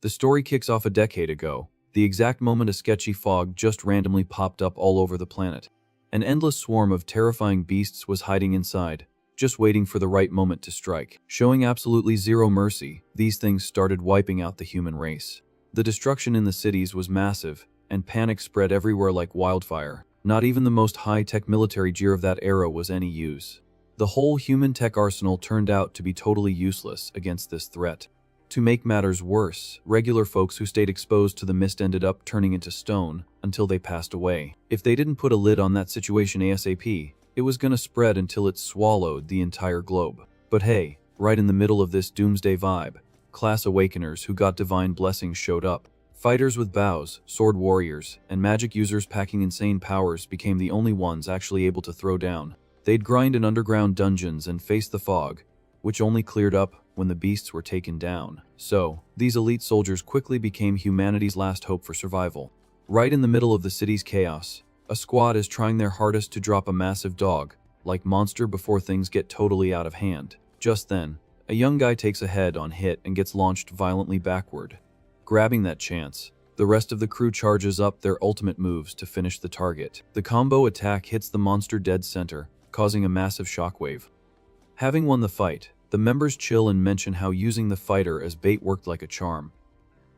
The story kicks off a decade ago, the exact moment a sketchy fog just randomly popped up all over the planet. An endless swarm of terrifying beasts was hiding inside, just waiting for the right moment to strike. Showing absolutely zero mercy, these things started wiping out the human race. The destruction in the cities was massive, and panic spread everywhere like wildfire. Not even the most high-tech military gear of that era was any use. The whole human tech arsenal turned out to be totally useless against this threat. To make matters worse, regular folks who stayed exposed to the mist ended up turning into stone until they passed away. If they didn't put a lid on that situation ASAP, it was gonna spread until it swallowed the entire globe. But hey, right in the middle of this doomsday vibe, class awakeners who got divine blessings showed up. Fighters with bows, sword warriors, and magic users packing insane powers became the only ones actually able to throw down. They'd grind in underground dungeons and face the fog, which only cleared up when the beasts were taken down. So, these elite soldiers quickly became humanity's last hope for survival. Right in the middle of the city's chaos, a squad is trying their hardest to drop a massive dog-like monster before things get totally out of hand. Just then, a young guy takes a head-on hit and gets launched violently backward. Grabbing that chance, the rest of the crew charges up their ultimate moves to finish the target. The combo attack hits the monster dead center, causing a massive shockwave. Having won the fight, the members chill and mention how using the fighter as bait worked like a charm.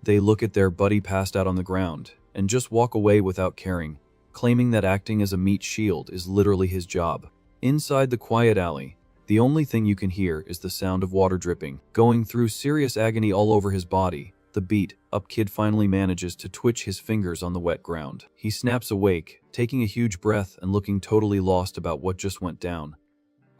They look at their buddy passed out on the ground and just walk away without caring, claiming that acting as a meat shield is literally his job. Inside the quiet alley, the only thing you can hear is the sound of water dripping. Going through serious agony all over his body, the beat-up kid finally manages to twitch his fingers on the wet ground. He snaps awake, taking a huge breath and looking totally lost about what just went down.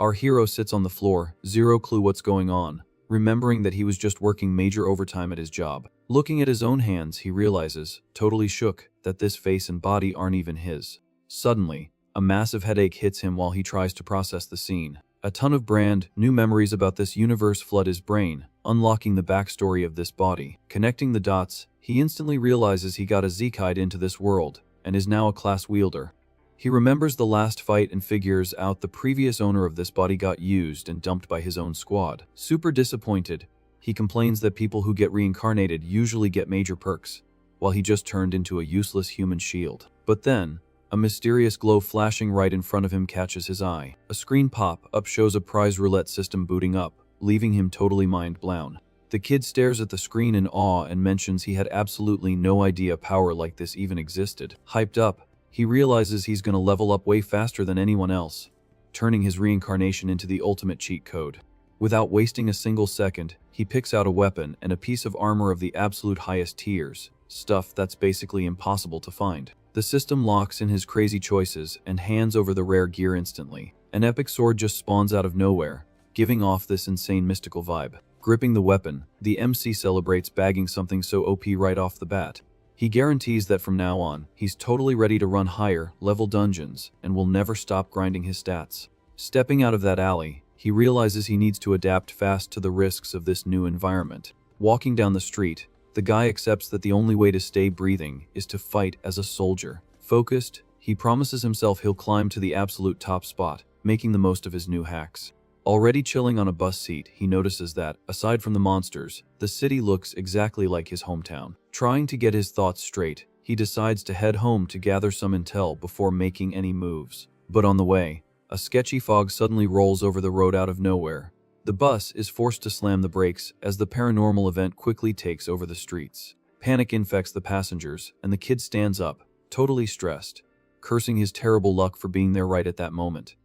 Our hero sits on the floor, zero clue what's going on, remembering that he was just working major overtime at his job. Looking at his own hands, he realizes, totally shook, that this face and body aren't even his. Suddenly, a massive headache hits him while he tries to process the scene. A ton of brand new memories about this universe flood his brain, unlocking the backstory of this body. Connecting the dots, he instantly realizes he got a Zekide into this world, and is now a class wielder. He remembers the last fight and figures out the previous owner of this body got used and dumped by his own squad. Super disappointed, he complains that people who get reincarnated usually get major perks, while he just turned into a useless human shield. But then, a mysterious glow flashing right in front of him catches his eye. A screen pop-up shows a prize roulette system booting up, leaving him totally mind-blown. The kid stares at the screen in awe and mentions he had absolutely no idea power like this even existed. Hyped up, he realizes he's gonna level up way faster than anyone else, turning his reincarnation into the ultimate cheat code. Without wasting a single second, he picks out a weapon and a piece of armor of the absolute highest tiers, stuff that's basically impossible to find. The system locks in his crazy choices and hands over the rare gear instantly. An epic sword just spawns out of nowhere, giving off this insane mystical vibe. Gripping the weapon, the MC celebrates bagging something so OP right off the bat. He guarantees that from now on, he's totally ready to run higher level dungeons and will never stop grinding his stats. Stepping out of that alley, he realizes he needs to adapt fast to the risks of this new environment. Walking down the street, the guy accepts that the only way to stay breathing is to fight as a soldier. Focused, he promises himself he'll climb to the absolute top spot, making the most of his new hacks. Already chilling on a bus seat, he notices that, aside from the monsters, the city looks exactly like his hometown. Trying to get his thoughts straight, he decides to head home to gather some intel before making any moves. But on the way, a sketchy fog suddenly rolls over the road out of nowhere. The bus is forced to slam the brakes as the paranormal event quickly takes over the streets. Panic infects the passengers, and the kid stands up, totally stressed, cursing his terrible luck for being there right at that moment.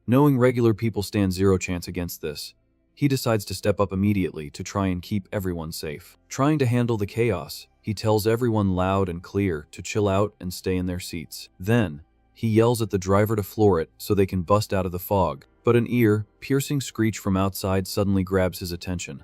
Knowing regular people stand zero chance against this, he decides to step up immediately to try and keep everyone safe. Trying to handle the chaos, he tells everyone loud and clear to chill out and stay in their seats. Then, he yells at the driver to floor it so they can bust out of the fog, but an ear-piercing screech from outside suddenly grabs his attention.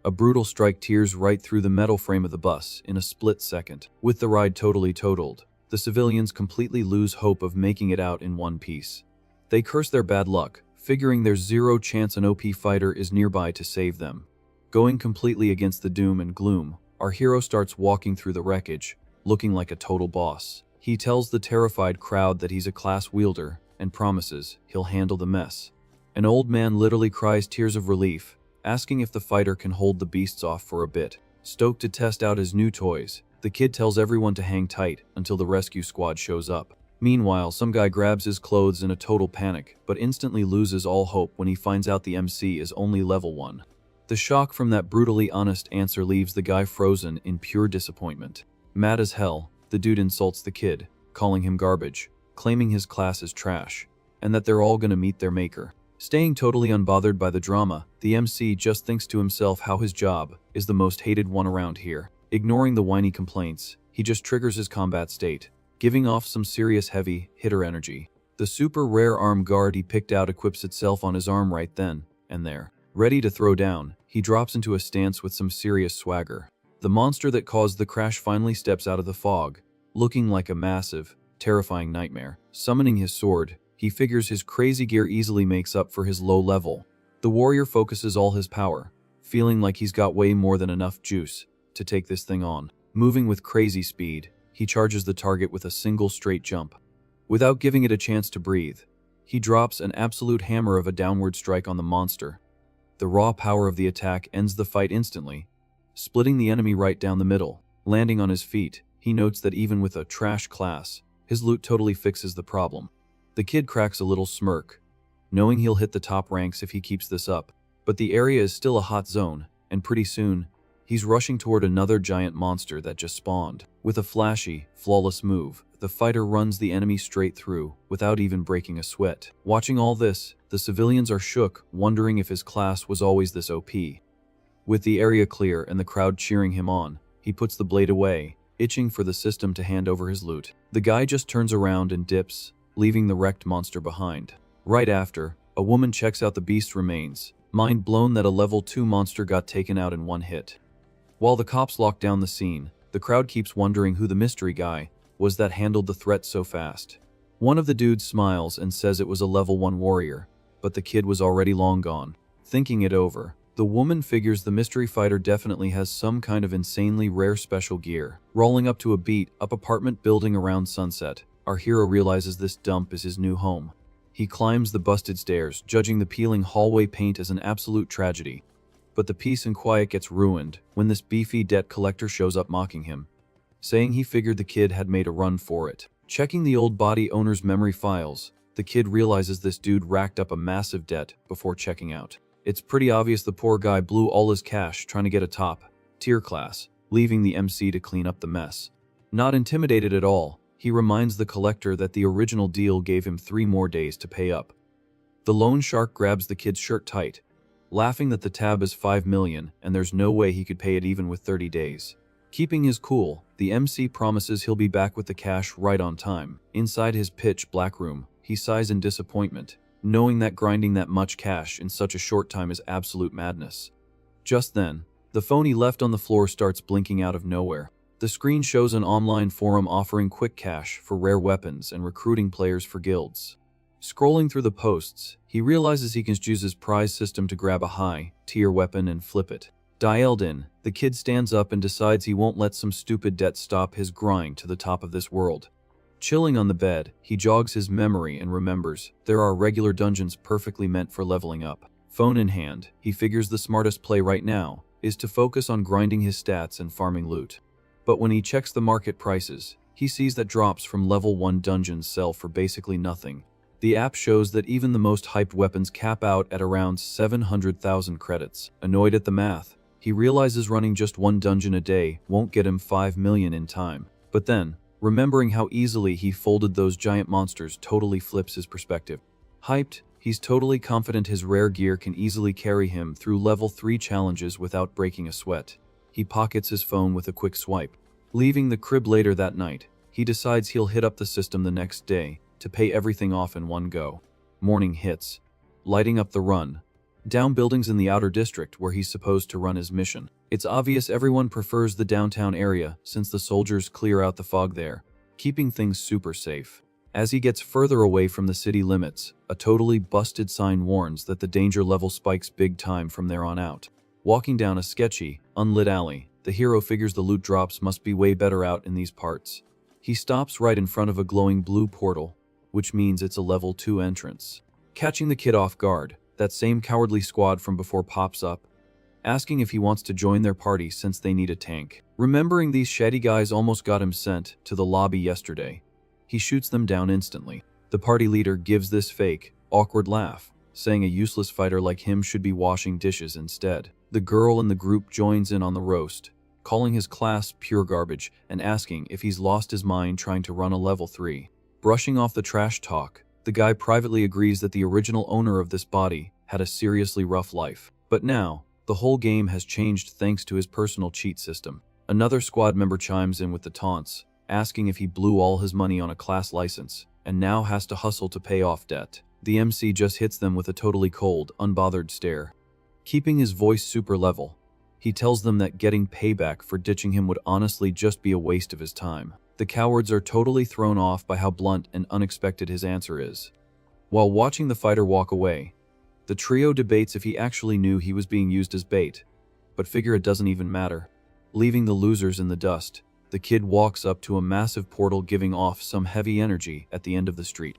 A brutal strike tears right through the metal frame of the bus in a split second. With the ride totally totaled, the civilians completely lose hope of making it out in one piece. They curse their bad luck, figuring there's zero chance an OP fighter is nearby to save them. Going completely against the doom and gloom, our hero starts walking through the wreckage, looking like a total boss. He tells the terrified crowd that he's a class wielder and promises he'll handle the mess. An old man literally cries tears of relief, asking if the fighter can hold the beasts off for a bit. Stoked to test out his new toys, the kid tells everyone to hang tight until the rescue squad shows up. Meanwhile, some guy grabs his clothes in a total panic, but instantly loses all hope when he finds out the MC is only level 1. The shock from that brutally honest answer leaves the guy frozen in pure disappointment. Mad as hell, the dude insults the kid, calling him garbage, claiming his class is trash, and that they're all gonna meet their maker. Staying totally unbothered by the drama, the MC just thinks to himself how his job is the most hated one around here. Ignoring the whiny complaints, he just triggers his combat state, giving off some serious heavy hitter energy. The super rare arm guard he picked out equips itself on his arm right then and there. Ready to throw down, he drops into a stance with some serious swagger. The monster that caused the crash finally steps out of the fog, looking like a massive, terrifying nightmare. Summoning his sword, he figures his crazy gear easily makes up for his low level. The warrior focuses all his power, feeling like he's got way more than enough juice to take this thing on. Moving with crazy speed, he charges the target with a single straight jump. Without giving it a chance to breathe, he drops an absolute hammer of a downward strike on the monster. The raw power of the attack ends the fight instantly, splitting the enemy right down the middle. Landing on his feet, he notes that even with a trash class, his loot totally fixes the problem. The kid cracks a little smirk, knowing he'll hit the top ranks if he keeps this up. But the area is still a hot zone, and pretty soon, he's rushing toward another giant monster that just spawned. With a flashy, flawless move, the fighter runs the enemy straight through, without even breaking a sweat. Watching all this, the civilians are shook, wondering if his class was always this OP. With the area clear and the crowd cheering him on, he puts the blade away, itching for the system to hand over his loot. The guy just turns around and dips, leaving the wrecked monster behind. Right after, a woman checks out the beast's remains, mind blown that a level 2 monster got taken out in one hit. While the cops lock down the scene, the crowd keeps wondering who the mystery guy was that handled the threat so fast. One of the dudes smiles and says it was a level 1 warrior, but the kid was already long gone. Thinking it over, the woman figures the mystery fighter definitely has some kind of insanely rare special gear. Rolling up to a beat-up apartment building around sunset, our hero realizes this dump is his new home. He climbs the busted stairs, judging the peeling hallway paint as an absolute tragedy. But the peace and quiet gets ruined when this beefy debt collector shows up mocking him, saying he figured the kid had made a run for it. Checking the old body owner's memory files, the kid realizes this dude racked up a massive debt before checking out. It's pretty obvious the poor guy blew all his cash trying to get a top-tier class, leaving the MC to clean up the mess. Not intimidated at all, he reminds the collector that the original deal gave him 3 more days to pay up. The loan shark grabs the kid's shirt tight, laughing that the tab is 5 million and there's no way he could pay it even with 30 days. Keeping his cool, the MC promises he'll be back with the cash right on time. Inside his pitch black room, he sighs in disappointment, knowing that grinding that much cash in such a short time is absolute madness. Just then, the phone he left on the floor starts blinking out of nowhere. The screen shows an online forum offering quick cash for rare weapons and recruiting players for guilds. Scrolling through the posts, he realizes he can use his prize system to grab a high-tier weapon and flip it. Dialed in, the kid stands up and decides he won't let some stupid debt stop his grind to the top of this world. Chilling on the bed, he jogs his memory and remembers there are regular dungeons perfectly meant for leveling up. Phone in hand, he figures the smartest play right now is to focus on grinding his stats and farming loot. But when he checks the market prices, he sees that drops from level 1 dungeons sell for basically nothing. The app shows that even the most hyped weapons cap out at around 700,000 credits. Annoyed at the math, he realizes running just 1 dungeon a day won't get him 5 million in time. But then, remembering how easily he folded those giant monsters totally flips his perspective. Hyped, he's totally confident his rare gear can easily carry him through level 3 challenges without breaking a sweat. He pockets his phone with a quick swipe. Leaving the crib later that night, he decides he'll hit up the system the next day to pay everything off in one go. Morning hits, lighting up the run down buildings in the outer district where he's supposed to run his mission. It's obvious everyone prefers the downtown area since the soldiers clear out the fog there, keeping things super safe. As he gets further away from the city limits, a totally busted sign warns that the danger level spikes big time from there on out. Walking down a sketchy, unlit alley, the hero figures the loot drops must be way better out in these parts. He stops right in front of a glowing blue portal, which means it's a level 2 entrance. Catching the kid off guard, that same cowardly squad from before pops up, asking if he wants to join their party since they need a tank. Remembering these shady guys almost got him sent to the lobby yesterday, he shoots them down instantly. The party leader gives this fake, awkward laugh, saying a useless fighter like him should be washing dishes instead. The girl in the group joins in on the roast, calling his class pure garbage and asking if he's lost his mind trying to run a level 3. Brushing off the trash talk, the guy privately agrees that the original owner of this body had a seriously rough life. But now, the whole game has changed thanks to his personal cheat system. Another squad member chimes in with the taunts, asking if he blew all his money on a class license and now has to hustle to pay off debt. The MC just hits them with a totally cold, unbothered stare. Keeping his voice super level, he tells them that getting payback for ditching him would honestly just be a waste of his time. The cowards are totally thrown off by how blunt and unexpected his answer is. While watching the fighter walk away, the trio debates if he actually knew he was being used as bait, but figure it doesn't even matter. Leaving the losers in the dust, the kid walks up to a massive portal giving off some heavy energy at the end of the street.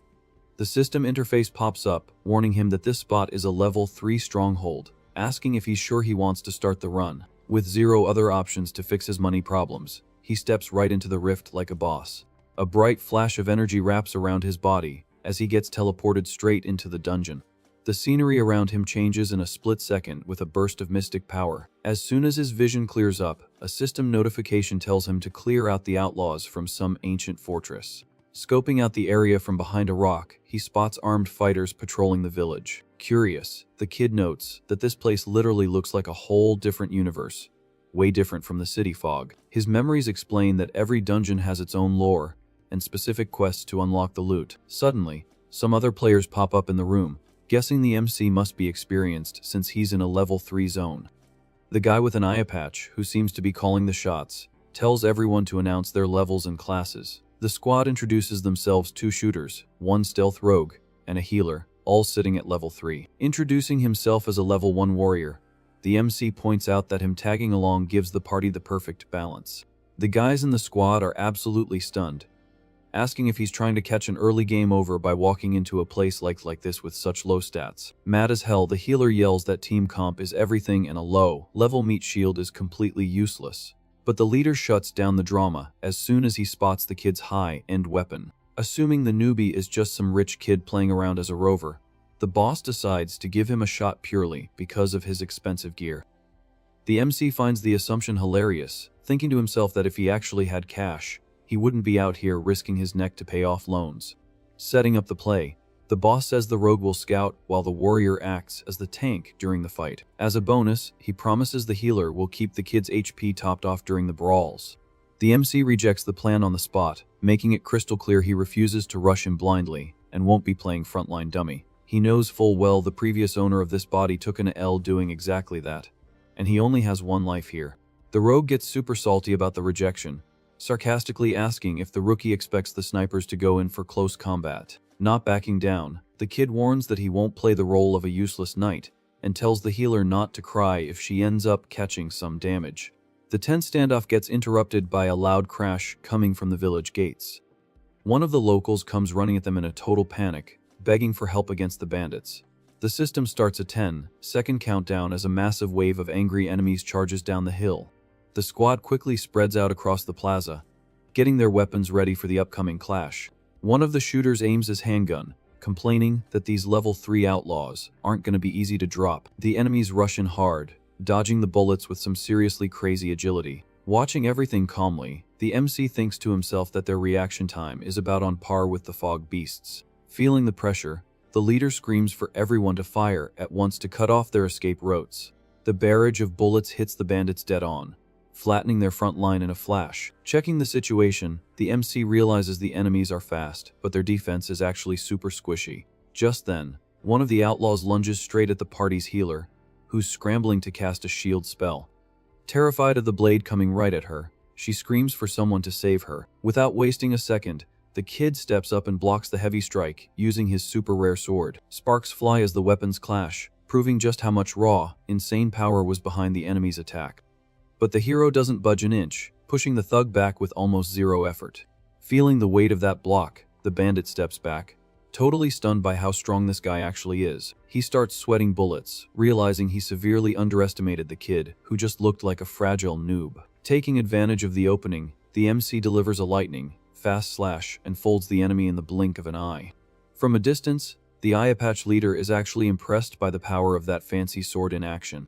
The system interface pops up, warning him that this spot is a level 3 stronghold, asking if he's sure he wants to start the run. With zero other options to fix his money problems, he steps right into the rift like a boss. A bright flash of energy wraps around his body as he gets teleported straight into the dungeon. The scenery around him changes in a split second with a burst of mystic power. As soon as his vision clears up, a system notification tells him to clear out the outlaws from some ancient fortress. Scoping out the area from behind a rock, he spots armed fighters patrolling the village. Curious, the kid notes that this place literally looks like a whole different universe, way different from the city fog. His memories explain that every dungeon has its own lore and specific quests to unlock the loot. Suddenly, some other players pop up in the room, guessing the MC must be experienced since he's in a level 3 zone. The guy with an eye patch, who seems to be calling the shots, tells everyone to announce their levels and classes. The squad introduces themselves 2 shooters, 1 stealth rogue, and a healer, all sitting at level 3. Introducing himself as a level 1 warrior, the MC points out that him tagging along gives the party the perfect balance. The guys in the squad are absolutely stunned, asking if he's trying to catch an early game over by walking into a place like this with such low stats. Mad as hell, the healer yells that team comp is everything and a low-level meat shield is completely useless. But the leader shuts down the drama as soon as he spots the kid's high-end weapon. Assuming the newbie is just some rich kid playing around as a rover, the boss decides to give him a shot purely because of his expensive gear. The MC finds the assumption hilarious, thinking to himself that if he actually had cash, he wouldn't be out here risking his neck to pay off loans. Setting up the play, the boss says the rogue will scout while the warrior acts as the tank during the fight. As a bonus, he promises the healer will keep the kid's HP topped off during the brawls. The MC rejects the plan on the spot, making it crystal clear he refuses to rush him blindly and won't be playing frontline dummy. He knows full well the previous owner of this body took an L doing exactly that, and he only has 1 life here. The rogue gets super salty about the rejection, sarcastically asking if the rookie expects the snipers to go in for close combat. Not backing down, the kid warns that he won't play the role of a useless knight and tells the healer not to cry if she ends up catching some damage. The tense standoff gets interrupted by a loud crash coming from the village gates. One of the locals comes running at them in a total panic, begging for help against the bandits. The system starts a 10-second countdown as a massive wave of angry enemies charges down the hill. The squad quickly spreads out across the plaza, getting their weapons ready for the upcoming clash. One of the shooters aims his handgun, complaining that these level 3 outlaws aren't going to be easy to drop. The enemies rush in hard, dodging the bullets with some seriously crazy agility. Watching everything calmly, the MC thinks to himself that their reaction time is about on par with the fog beasts. Feeling the pressure, the leader screams for everyone to fire at once to cut off their escape routes. The barrage of bullets hits the bandits dead on, flattening their front line in a flash. Checking the situation, the MC realizes the enemies are fast, but their defense is actually super squishy. Just then, one of the outlaws lunges straight at the party's healer, who's scrambling to cast a shield spell. Terrified of the blade coming right at her, she screams for someone to save her. Without wasting a second, the kid steps up and blocks the heavy strike, using his super rare sword. Sparks fly as the weapons clash, proving just how much raw, insane power was behind the enemy's attack. But the hero doesn't budge an inch, pushing the thug back with almost zero effort. Feeling the weight of that block, the bandit steps back, totally stunned by how strong this guy actually is. He starts sweating bullets, realizing he severely underestimated the kid, who just looked like a fragile noob. Taking advantage of the opening, the MC delivers a lightning, fast slash, and folds the enemy in the blink of an eye. From a distance, the eye patch leader is actually impressed by the power of that fancy sword in action.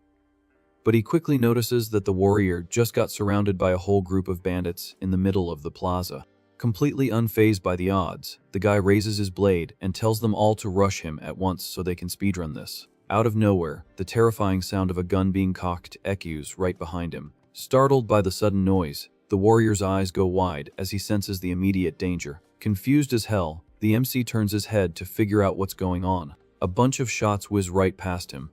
But he quickly notices that the warrior just got surrounded by a whole group of bandits in the middle of the plaza. Completely unfazed by the odds, the guy raises his blade and tells them all to rush him at once so they can speedrun this. Out of nowhere, the terrifying sound of a gun being cocked echoes right behind him. Startled by the sudden noise, the warrior's eyes go wide as he senses the immediate danger. Confused as hell, the MC turns his head to figure out what's going on. A bunch of shots whiz right past him,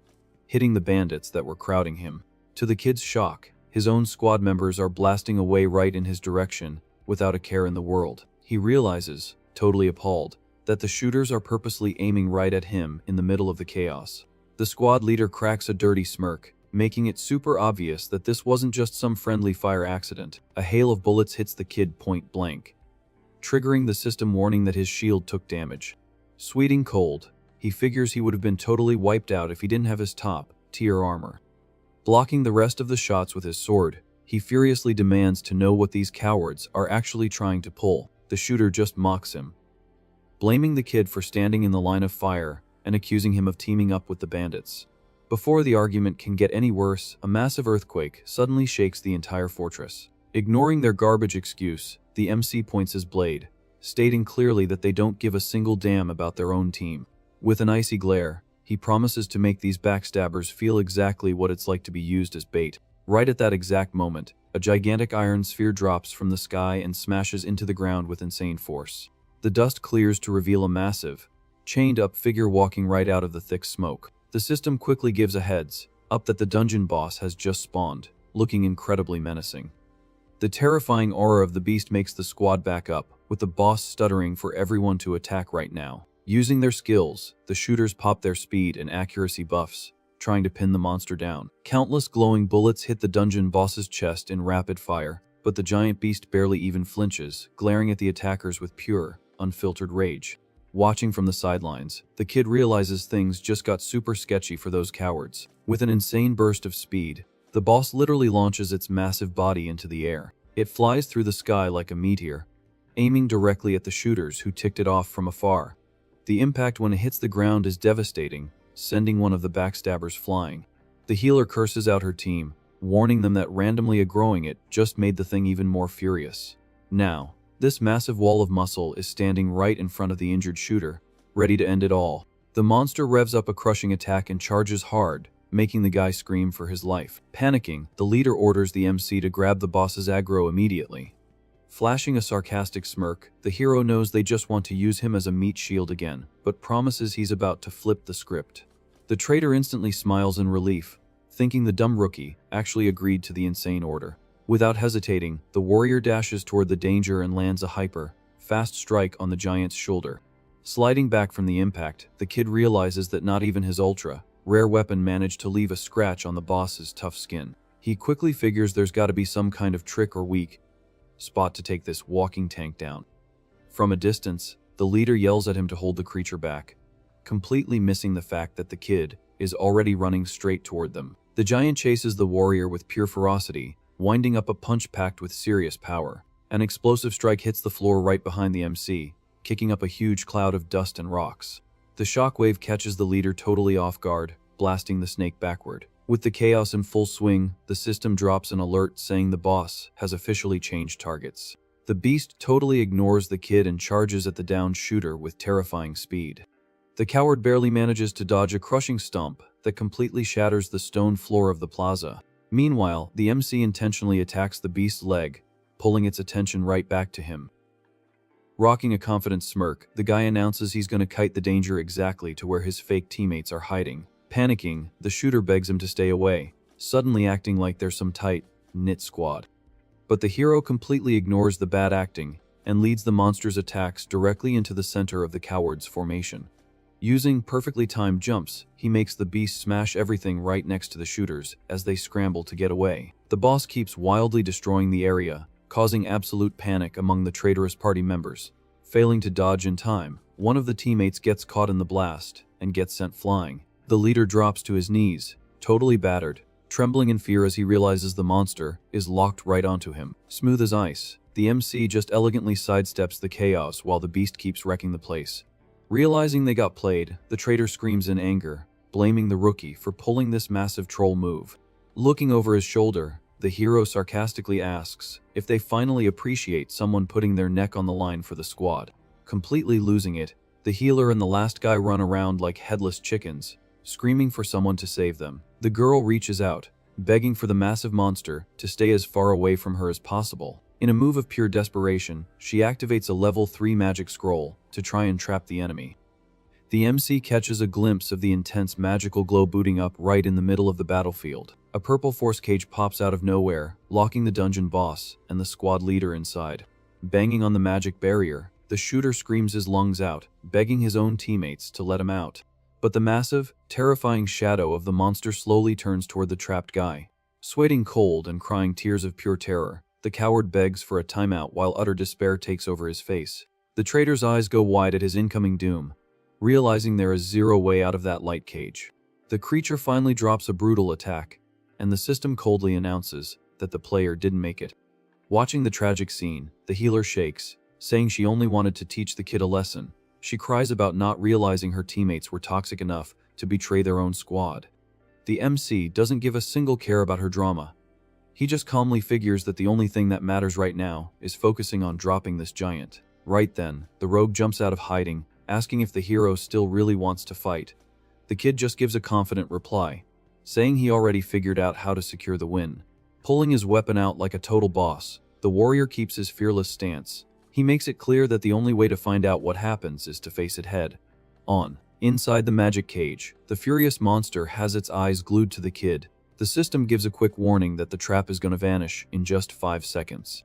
hitting the bandits that were crowding him. To the kid's shock, his own squad members are blasting away right in his direction without a care in the world. He realizes, totally appalled, that the shooters are purposely aiming right at him in the middle of the chaos. The squad leader cracks a dirty smirk, making it super obvious that this wasn't just some friendly fire accident. A hail of bullets hits the kid point blank, triggering the system warning that his shield took damage. Sweating cold, he figures he would have been totally wiped out if he didn't have his top-tier armor. Blocking the rest of the shots with his sword, he furiously demands to know what these cowards are actually trying to pull. The shooter just mocks him, blaming the kid for standing in the line of fire and accusing him of teaming up with the bandits. Before the argument can get any worse, a massive earthquake suddenly shakes the entire fortress. Ignoring their garbage excuse, the MC points his blade, stating clearly that they don't give a single damn about their own team. With an icy glare, he promises to make these backstabbers feel exactly what it's like to be used as bait. Right at that exact moment, a gigantic iron sphere drops from the sky and smashes into the ground with insane force. The dust clears to reveal a massive, chained-up figure walking right out of the thick smoke. The system quickly gives a heads up that the dungeon boss has just spawned, looking incredibly menacing. The terrifying aura of the beast makes the squad back up, with the boss stuttering for everyone to attack right now. Using their skills, the shooters pop their speed and accuracy buffs, trying to pin the monster down. Countless glowing bullets hit the dungeon boss's chest in rapid fire, but the giant beast barely even flinches, glaring at the attackers with pure, unfiltered rage. Watching from the sidelines, the kid realizes things just got super sketchy for those cowards. With an insane burst of speed, the boss literally launches its massive body into the air. It flies through the sky like a meteor, aiming directly at the shooters who ticked it off from afar. The impact when it hits the ground is devastating, sending one of the backstabbers flying. The healer curses out her team, warning them that randomly aggroing it just made the thing even more furious. Now, this massive wall of muscle is standing right in front of the injured shooter, ready to end it all. The monster revs up a crushing attack and charges hard, making the guy scream for his life. Panicking, the leader orders the MC to grab the boss's aggro immediately. Flashing a sarcastic smirk, the hero knows they just want to use him as a meat shield again, but promises he's about to flip the script. The traitor instantly smiles in relief, thinking the dumb rookie actually agreed to the insane order. Without hesitating, the warrior dashes toward the danger and lands a fast strike on the giant's shoulder. Sliding back from the impact, the kid realizes that not even his ultra-rare weapon managed to leave a scratch on the boss's tough skin. He quickly figures there's gotta be some kind of trick or weak spot to take this walking tank down. From a distance, the leader yells at him to hold the creature back, completely missing the fact that the kid is already running straight toward them. The giant chases the warrior with pure ferocity, winding up a punch packed with serious power. An explosive strike hits the floor right behind the MC, kicking up a huge cloud of dust and rocks. The shockwave catches the leader totally off guard, blasting the snake backward. With the chaos in full swing, the system drops an alert saying the boss has officially changed targets. The beast totally ignores the kid and charges at the downed shooter with terrifying speed. The coward barely manages to dodge a crushing stomp that completely shatters the stone floor of the plaza. Meanwhile, the MC intentionally attacks the beast's leg, pulling its attention right back to him. Rocking a confident smirk, the guy announces he's going to kite the danger exactly to where his fake teammates are hiding. Panicking, the shooter begs him to stay away, suddenly acting like they're some tight-knit squad. But the hero completely ignores the bad acting and leads the monster's attacks directly into the center of the coward's formation. Using perfectly timed jumps, he makes the beast smash everything right next to the shooters as they scramble to get away. The boss keeps wildly destroying the area, causing absolute panic among the traitorous party members. Failing to dodge in time, One of the teammates gets caught in the blast and gets sent flying. The leader drops to his knees, totally battered, trembling in fear as he realizes the monster is locked right onto him. Smooth as ice, the MC just elegantly sidesteps the chaos while the beast keeps wrecking the place. Realizing they got played, the traitor screams in anger, blaming the rookie for pulling this massive troll move. Looking over his shoulder, the hero sarcastically asks if they finally appreciate someone putting their neck on the line for the squad. Completely losing it, the healer and the last guy run around like headless chickens, screaming for someone to save them. The girl reaches out, begging for the massive monster to stay as far away from her as possible. In a move of pure desperation, she activates a level 3 magic scroll to try and trap the enemy. The MC catches a glimpse of the intense magical glow booting up right in the middle of the battlefield. A purple force cage pops out of nowhere, locking the dungeon boss and the squad leader inside. Banging on the magic barrier, the shooter screams his lungs out, begging his own teammates to let him out. But the massive, terrifying shadow of the monster slowly turns toward the trapped guy. Sweating cold and crying tears of pure terror, the coward begs for a timeout while utter despair takes over his face. The traitor's eyes go wide at his incoming doom, realizing there is zero way out of that light cage. The creature finally drops a brutal attack, and the system coldly announces that the player didn't make it. Watching the tragic scene, the healer shakes, saying she only wanted to teach the kid a lesson. She cries about not realizing her teammates were toxic enough to betray their own squad. The MC doesn't give a single care about her drama. He just calmly figures that the only thing that matters right now is focusing on dropping this giant. Right then, the rogue jumps out of hiding, asking if the hero still really wants to fight. The kid just gives a confident reply, saying he already figured out how to secure the win. Pulling his weapon out like a total boss, the warrior keeps his fearless stance. He makes it clear that the only way to find out what happens is to face it head on. Inside the magic cage, the furious monster has its eyes glued to the kid. The system gives a quick warning that the trap is going to vanish in just 5 seconds.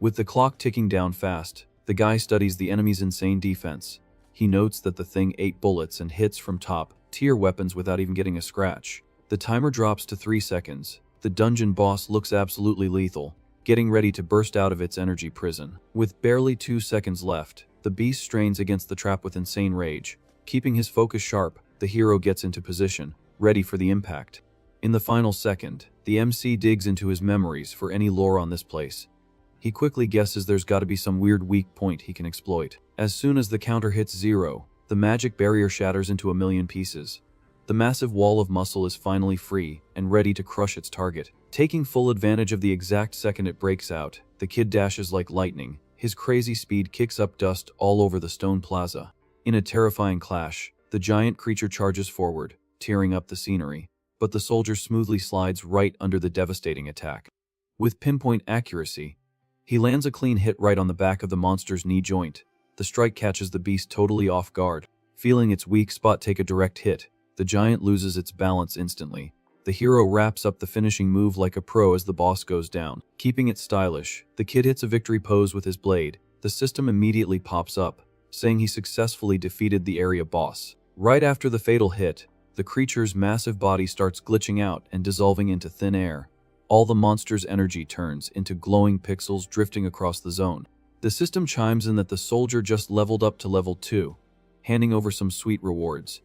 With the clock ticking down fast, the guy studies the enemy's insane defense. He notes that the thing ate bullets and hits from top-tier weapons without even getting a scratch. The timer drops to 3 seconds. The dungeon boss looks absolutely lethal, getting ready to burst out of its energy prison. With barely 2 seconds left, the beast strains against the trap with insane rage. Keeping his focus sharp, the hero gets into position, ready for the impact. In the final second, the MC digs into his memories for any lore on this place. He quickly guesses there's gotta be some weird weak point he can exploit. As soon as the counter hits 0, the magic barrier shatters into a million pieces. The massive wall of muscle is finally free and ready to crush its target. Taking full advantage of the exact second it breaks out, the kid dashes like lightning. His crazy speed kicks up dust all over the stone plaza. In a terrifying clash, the giant creature charges forward, tearing up the scenery, but the soldier smoothly slides right under the devastating attack. With pinpoint accuracy, he lands a clean hit right on the back of the monster's knee joint. The strike catches the beast totally off guard. Feeling its weak spot take a direct hit, the giant loses its balance instantly. The hero wraps up the finishing move like a pro as the boss goes down. Keeping it stylish, the kid hits a victory pose with his blade. The system immediately pops up, saying he successfully defeated the area boss. Right after the fatal hit, the creature's massive body starts glitching out and dissolving into thin air. All the monster's energy turns into glowing pixels drifting across the zone. The system chimes in that the soldier just leveled up to level 2, handing over some sweet rewards.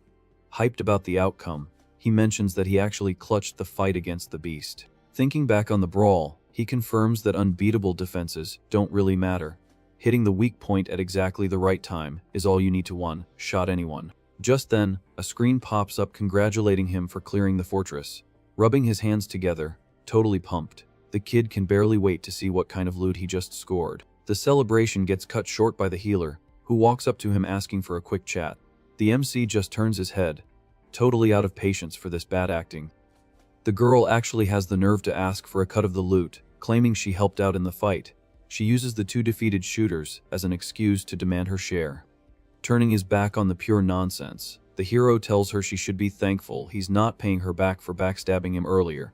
Hyped about the outcome, he mentions that he actually clutched the fight against the beast. Thinking back on the brawl, he confirms that unbeatable defenses don't really matter. Hitting the weak point at exactly the right time is all you need to one-shot anyone. Just then, a screen pops up congratulating him for clearing the fortress. Rubbing his hands together, totally pumped, the kid can barely wait to see what kind of loot he just scored. The celebration gets cut short by the healer, who walks up to him asking for a quick chat. The MC just turns his head, totally out of patience for this bad acting. The girl actually has the nerve to ask for a cut of the loot, claiming she helped out in the fight. She uses the 2 defeated shooters as an excuse to demand her share. Turning his back on the pure nonsense, the hero tells her she should be thankful he's not paying her back for backstabbing him earlier.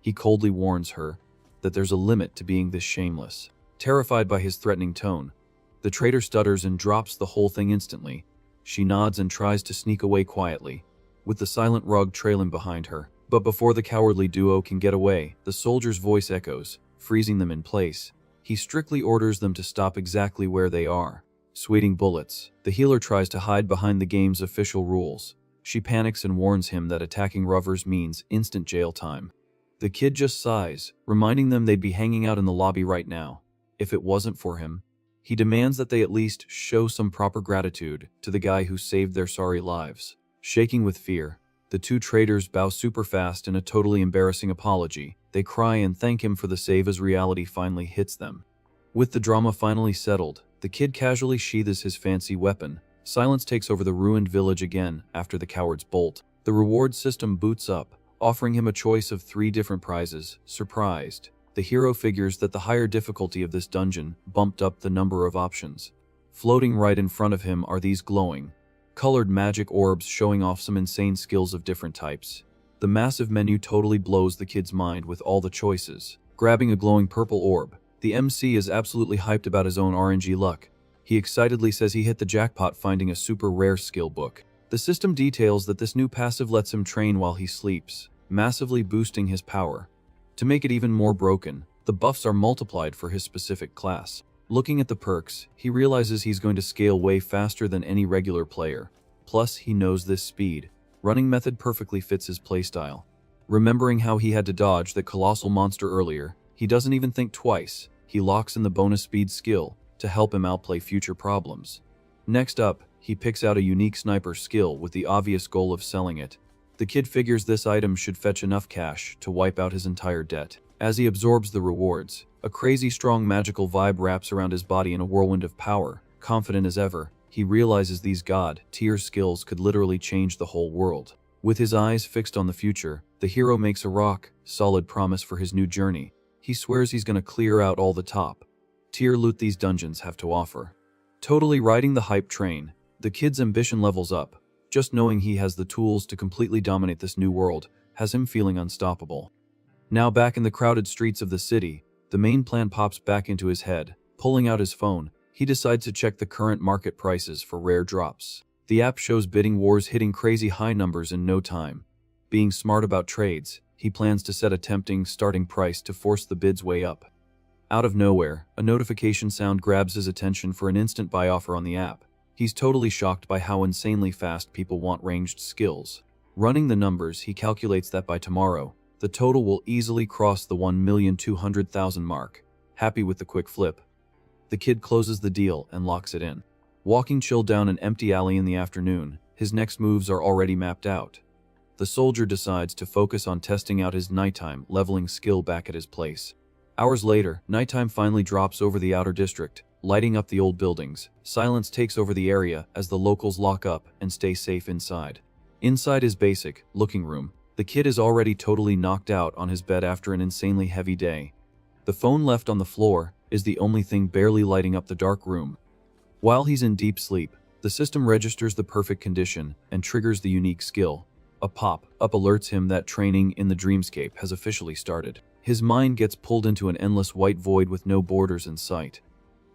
He coldly warns her that there's a limit to being this shameless. Terrified by his threatening tone, the traitor stutters and drops the whole thing instantly. She nods and tries to sneak away quietly, with the silent rug trailing behind her. But before the cowardly duo can get away, the soldier's voice echoes, freezing them in place. He strictly orders them to stop exactly where they are. sweating bullets. The healer tries to hide behind the game's official rules. She panics and warns him that attacking rovers means instant jail time. The kid just sighs, reminding them they'd be hanging out in the lobby right now. If it wasn't for him, he demands that they at least show some proper gratitude to the guy who saved their sorry lives. Shaking with fear, the two traders bow super fast in a totally embarrassing apology. They cry and thank him for the save as reality finally hits them. With the drama finally settled, the kid casually sheathes his fancy weapon. Silence takes over the ruined village again after the cowards bolt. The reward system boots up, offering him a choice of 3 different prizes. Surprised, the hero figures that the higher difficulty of this dungeon bumped up the number of options. Floating right in front of him are these glowing, colored magic orbs showing off some insane skills of different types. The massive menu totally blows the kid's mind with all the choices. Grabbing a glowing purple orb, the MC is absolutely hyped about his own RNG luck. He excitedly says he hit the jackpot finding a super rare skill book. The system details that this new passive lets him train while he sleeps, massively boosting his power. To make it even more broken, the buffs are multiplied for his specific class. Looking at the perks, he realizes he's going to scale way faster than any regular player. Plus, he knows this speed running method perfectly fits his playstyle. Remembering how he had to dodge that colossal monster earlier, he doesn't even think twice. He locks in the bonus speed skill to help him outplay future problems. Next up, he picks out a unique sniper skill with the obvious goal of selling it. The kid figures this item should fetch enough cash to wipe out his entire debt. As he absorbs the rewards, a crazy strong magical vibe wraps around his body in a whirlwind of power. Confident as ever, he realizes these god-tier skills could literally change the whole world. With his eyes fixed on the future, the hero makes a rock-solid promise for his new journey. He swears he's gonna clear out all the top-tier loot these dungeons have to offer. Totally riding the hype train, the kid's ambition levels up. Just knowing he has the tools to completely dominate this new world has him feeling unstoppable. Now back in the crowded streets of the city, the main plan pops back into his head. Pulling out his phone, he decides to check the current market prices for rare drops. The app shows bidding wars hitting crazy high numbers in no time. Being smart about trades, he plans to set a tempting starting price to force the bids way up. Out of nowhere, a notification sound grabs his attention for an instant buy offer on the app. He's totally shocked by how insanely fast people want ranged skills. Running the numbers, he calculates that by tomorrow, the total will easily cross the 1,200,000 mark. Happy with the quick flip, the kid closes the deal and locks it in. Walking chill down an empty alley in the afternoon, his next moves are already mapped out. The soldier decides to focus on testing out his nighttime leveling skill back at his place. Hours later, nighttime finally drops over the outer district, lighting up the old buildings. Silence takes over the area as the locals lock up and stay safe inside. Inside his basic looking room, the kid is already totally knocked out on his bed after an insanely heavy day. The phone left on the floor is the only thing barely lighting up the dark room. While he's in deep sleep, the system registers the perfect condition and triggers the unique skill. A pop-up alerts him that training in the dreamscape has officially started. His mind gets pulled into an endless white void with no borders in sight.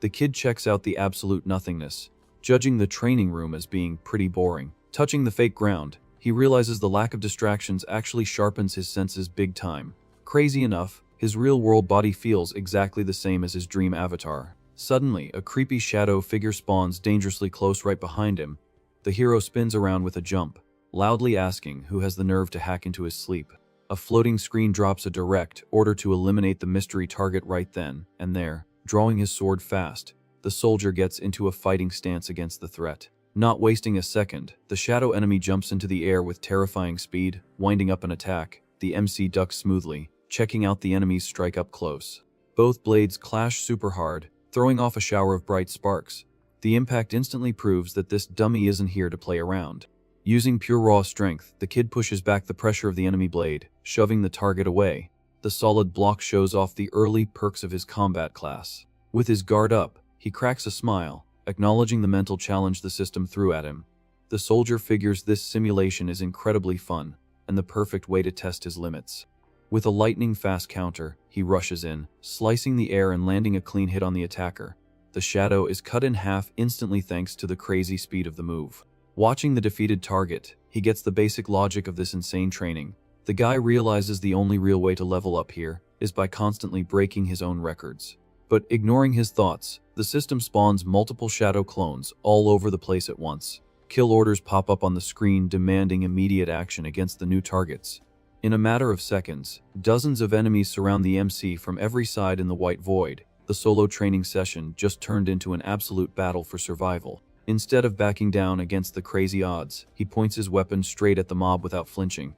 The kid checks out the absolute nothingness, judging the training room as being pretty boring. Touching the fake ground, he realizes the lack of distractions actually sharpens his senses big time. Crazy enough, his real-world body feels exactly the same as his dream avatar. Suddenly, a creepy shadow figure spawns dangerously close right behind him. The hero spins around with a jump, loudly asking who has the nerve to hack into his sleep. A floating screen drops a direct order to eliminate the mystery target right then and there. Drawing his sword fast, the soldier gets into a fighting stance against the threat. Not wasting a second, the shadow enemy jumps into the air with terrifying speed, winding up an attack. The MC ducks smoothly, checking out the enemy's strike up close. Both blades clash super hard, throwing off a shower of bright sparks. The impact instantly proves that this dummy isn't here to play around. Using pure raw strength, the kid pushes back the pressure of the enemy blade, shoving the target away. The solid block shows off the early perks of his combat class. With his guard up, he cracks a smile, acknowledging the mental challenge the system threw at him. The soldier figures this simulation is incredibly fun, and the perfect way to test his limits. With a lightning-fast counter, he rushes in, slicing the air and landing a clean hit on the attacker. The shadow is cut in half instantly thanks to the crazy speed of the move. Watching the defeated target, he gets the basic logic of this insane training. The guy realizes the only real way to level up here is by constantly breaking his own records. But ignoring his thoughts, the system spawns multiple shadow clones all over the place at once. Kill orders pop up on the screen demanding immediate action against the new targets. In a matter of seconds, dozens of enemies surround the MC from every side in the white void. The solo training session just turned into an absolute battle for survival. Instead of backing down against the crazy odds, he points his weapon straight at the mob without flinching.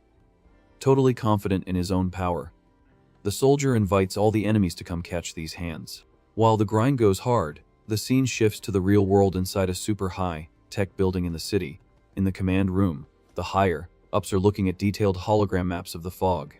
Totally confident in his own power, the soldier invites all the enemies to come catch these hands. While the grind goes hard, the scene shifts to the real world inside a super high-tech building in the city. In the command room, the higher-ups are looking at detailed hologram maps of the fog.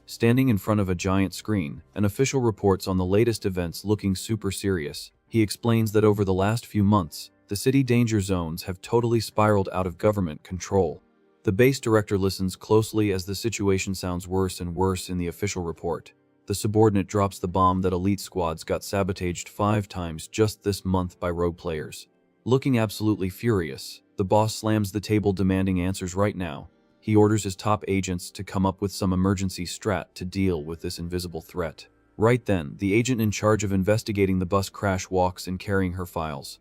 Standing in front of a giant screen, an official reports on the latest events looking super serious. He explains that over the last few months, the city danger zones have totally spiraled out of government control. The base director listens closely as the situation sounds worse and worse in the official report. The subordinate drops the bomb that elite squads got sabotaged 5 times just this month by rogue players. Looking absolutely furious, the boss slams the table demanding answers right now. He orders his top agents to come up with some emergency strat to deal with this invisible threat. Right then, the agent in charge of investigating the bus crash walks in carrying her files.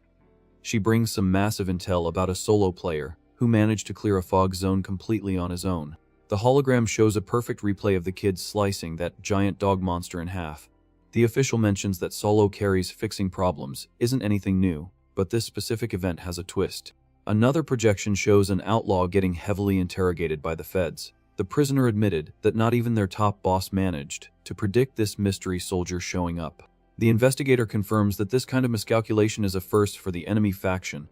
She brings some massive intel about a solo player who managed to clear a fog zone completely on his own. The hologram shows a perfect replay of the kid slicing that giant dog monster in half. The official mentions that solo carries fixing problems isn't anything new, but this specific event has a twist. Another projection shows an outlaw getting heavily interrogated by the feds. The prisoner admitted that not even their top boss managed to predict this mystery soldier showing up. The investigator confirms that this kind of miscalculation is a first for the enemy faction.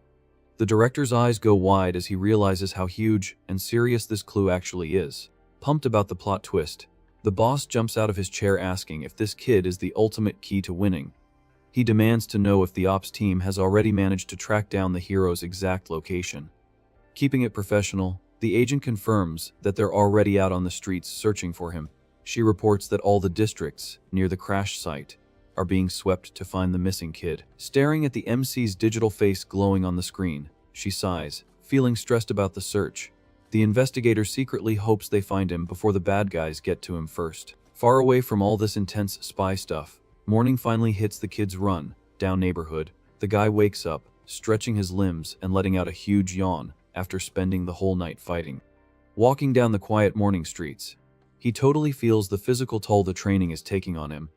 The director's eyes go wide as he realizes how huge and serious this clue actually is. Pumped about the plot twist, the boss jumps out of his chair asking if this kid is the ultimate key to winning. He demands to know if the ops team has already managed to track down the hero's exact location. Keeping it professional, the agent confirms that they're already out on the streets searching for him. She reports that all the districts near the crash site are being swept to find the missing kid. Staring at the MC's digital face glowing on the screen, she sighs, feeling stressed about the search. The investigator secretly hopes they find him before the bad guys get to him first. Far away from all this intense spy stuff, morning finally hits the kid's run down neighborhood. The guy wakes up, stretching his limbs and letting out a huge yawn after spending the whole night fighting. Walking down the quiet morning streets, he totally feels the physical toll the training is taking on him.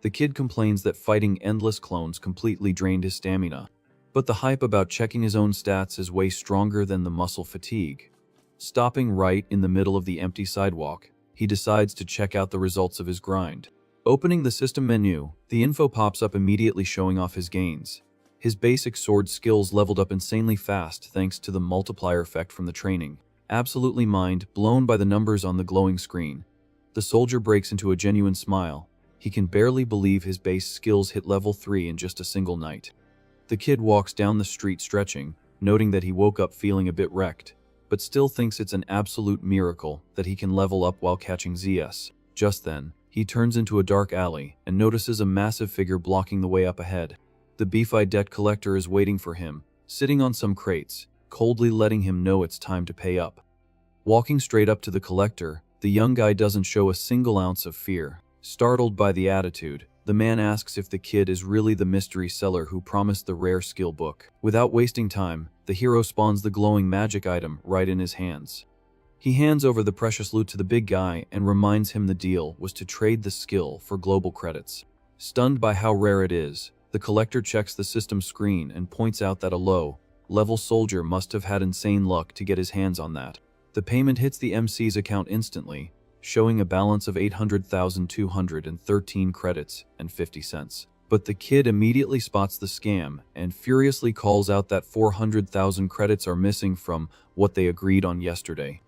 The kid complains that fighting endless clones completely drained his stamina, but the hype about checking his own stats is way stronger than the muscle fatigue. Stopping right in the middle of the empty sidewalk, he decides to check out the results of his grind. Opening the system menu, the info pops up immediately showing off his gains. His basic sword skills leveled up insanely fast thanks to the multiplier effect from the training. Absolutely mind blown by the numbers on the glowing screen, the soldier breaks into a genuine smile. He can barely believe his base skills hit level 3 in just a single night. The kid walks down the street stretching, noting that he woke up feeling a bit wrecked, but still thinks it's an absolute miracle that he can level up while catching ZS. Just then, he turns into a dark alley and notices a massive figure blocking the way up ahead. The beefy debt collector is waiting for him, sitting on some crates, coldly letting him know it's time to pay up. Walking straight up to the collector, the young guy doesn't show a single ounce of fear. Startled by the attitude, the man asks if the kid is really the mystery seller who promised the rare skill book. Without wasting time, the hero spawns the glowing magic item right in his hands. He hands over the precious loot to the big guy and reminds him the deal was to trade the skill for global credits. Stunned by how rare it is, the collector checks the system screen and points out that a low-level soldier must have had insane luck to get his hands on that. The payment hits the MC's account instantly, showing a balance of 800,213 credits and 50 cents. But the kid immediately spots the scam and furiously calls out that 400,000 credits are missing from what they agreed on yesterday.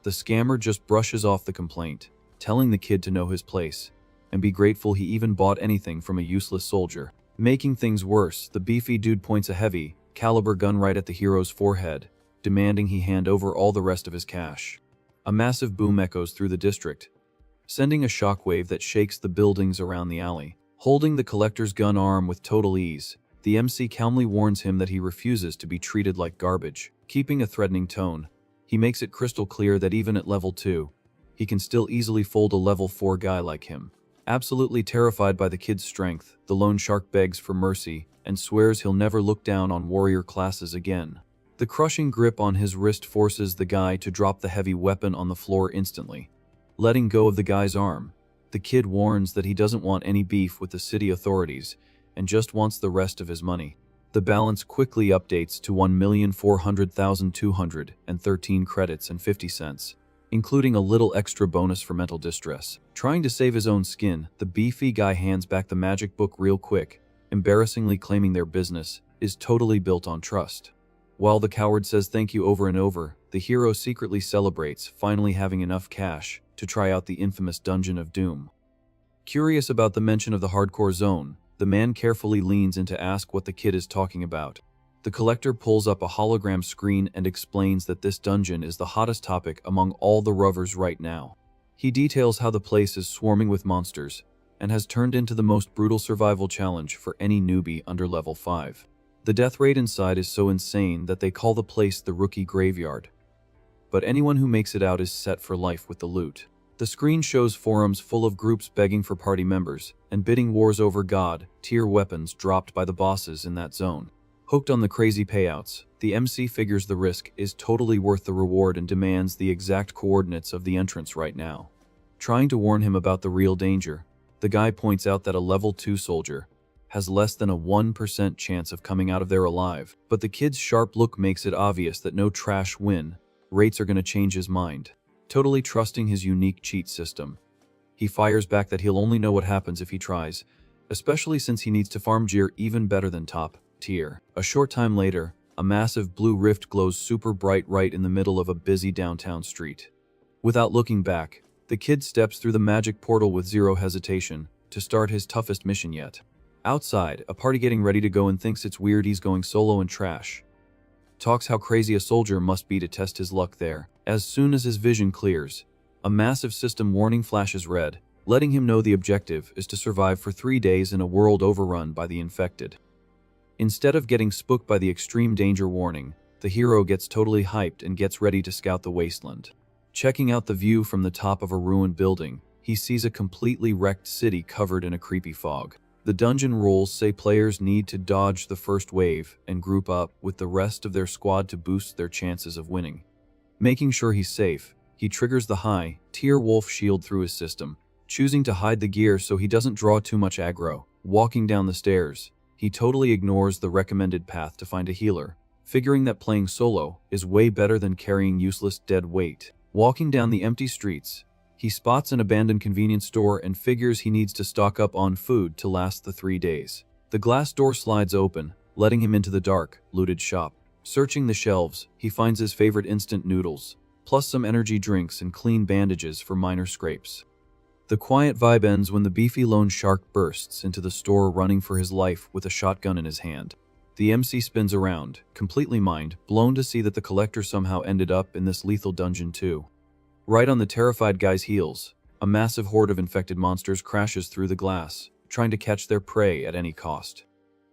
The scammer just brushes off the complaint, telling the kid to know his place and be grateful he even bought anything from a useless soldier. Making things worse, the beefy dude points a heavy caliber gun right at the hero's forehead, demanding he hand over all the rest of his cash. A massive boom echoes through the district, sending a shockwave that shakes the buildings around the alley. Holding the collector's gun arm with total ease, the MC calmly warns him that he refuses to be treated like garbage. Keeping a threatening tone, he makes it crystal clear that even at level 2, he can still easily fold a level 4 guy like him. Absolutely terrified by the kid's strength, the lone shark begs for mercy and swears he'll never look down on warrior classes again. The crushing grip on his wrist forces the guy to drop the heavy weapon on the floor instantly. Letting go of the guy's arm, the kid warns that he doesn't want any beef with the city authorities and just wants the rest of his money. The balance quickly updates to 1,400,213 credits and 50 cents, including a little extra bonus for mental distress. Trying to save his own skin, the beefy guy hands back the magic book real quick, embarrassingly claiming their business is totally built on trust. While the coward says thank you over and over, the hero secretly celebrates finally having enough cash to try out the infamous Dungeon of Doom. Curious about the mention of the hardcore zone, the man carefully leans in to ask what the kid is talking about. The collector pulls up a hologram screen and explains that this dungeon is the hottest topic among all the rovers right now. He details how the place is swarming with monsters and has turned into the most brutal survival challenge for any newbie under level 5. The death rate inside is so insane that they call the place the Rookie Graveyard. But anyone who makes it out is set for life with the loot. The screen shows forums full of groups begging for party members and bidding wars over god-tier weapons dropped by the bosses in that zone. Hooked on the crazy payouts, the MC figures the risk is totally worth the reward and demands the exact coordinates of the entrance right now. Trying to warn him about the real danger, the guy points out that a level 2 soldier has less than a 1% chance of coming out of there alive, but the kid's sharp look makes it obvious that no trash win rates are going to change his mind. Totally trusting his unique cheat system, he fires back that he'll only know what happens if he tries, especially since he needs to farm gear even better than top tier. A short time later, a massive blue rift glows super bright right in the middle of a busy downtown street. Without looking back, the kid steps through the magic portal with zero hesitation to start his toughest mission yet. Outside, a party getting ready to go and thinks it's weird he's going solo and trash. Talks how crazy a soldier must be to test his luck there. As soon as his vision clears, a massive system warning flashes red, letting him know the objective is to survive for 3 days in a world overrun by the infected. Instead of getting spooked by the extreme danger warning, the hero gets totally hyped and gets ready to scout the wasteland. Checking out the view from the top of a ruined building, he sees a completely wrecked city covered in a creepy fog. The dungeon rules say players need to dodge the first wave and group up with the rest of their squad to boost their chances of winning. Making sure he's safe, he triggers the high-tier wolf shield through his system, choosing to hide the gear so he doesn't draw too much aggro. Walking down the stairs, he totally ignores the recommended path to find a healer, figuring that playing solo is way better than carrying useless dead weight. Walking down the empty streets, he spots an abandoned convenience store and figures he needs to stock up on food to last the 3 days. The glass door slides open, letting him into the dark, looted shop. Searching the shelves, he finds his favorite instant noodles, plus some energy drinks and clean bandages for minor scrapes. The quiet vibe ends when the beefy lone shark bursts into the store running for his life with a shotgun in his hand. The MC spins around, completely mind-blown to see that the collector somehow ended up in this lethal dungeon too. Right on the terrified guy's heels, a massive horde of infected monsters crashes through the glass, trying to catch their prey at any cost.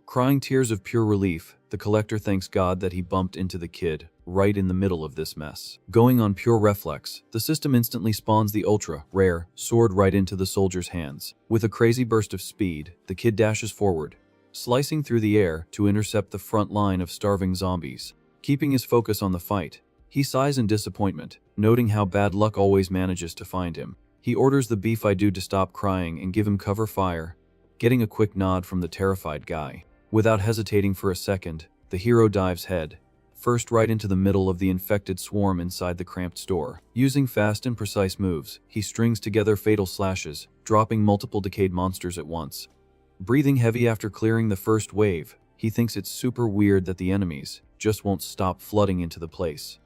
Crying tears of pure relief, the collector thanks God that he bumped into the kid right in the middle of this mess. Going on pure reflex, the system instantly spawns the ultra-rare sword right into the soldier's hands. With a crazy burst of speed, the kid dashes forward, slicing through the air to intercept the front line of starving zombies. Keeping his focus on the fight, he sighs in disappointment, noting how bad luck always manages to find him. He orders the beefy dude to stop crying and give him cover fire, getting a quick nod from the terrified guy. Without hesitating for a second, the hero dives head first right into the middle of the infected swarm inside the cramped store. Using fast and precise moves, he strings together fatal slashes, dropping multiple decayed monsters at once. Breathing heavy after clearing the first wave, he thinks it's super weird that the enemies just won't stop flooding into the place.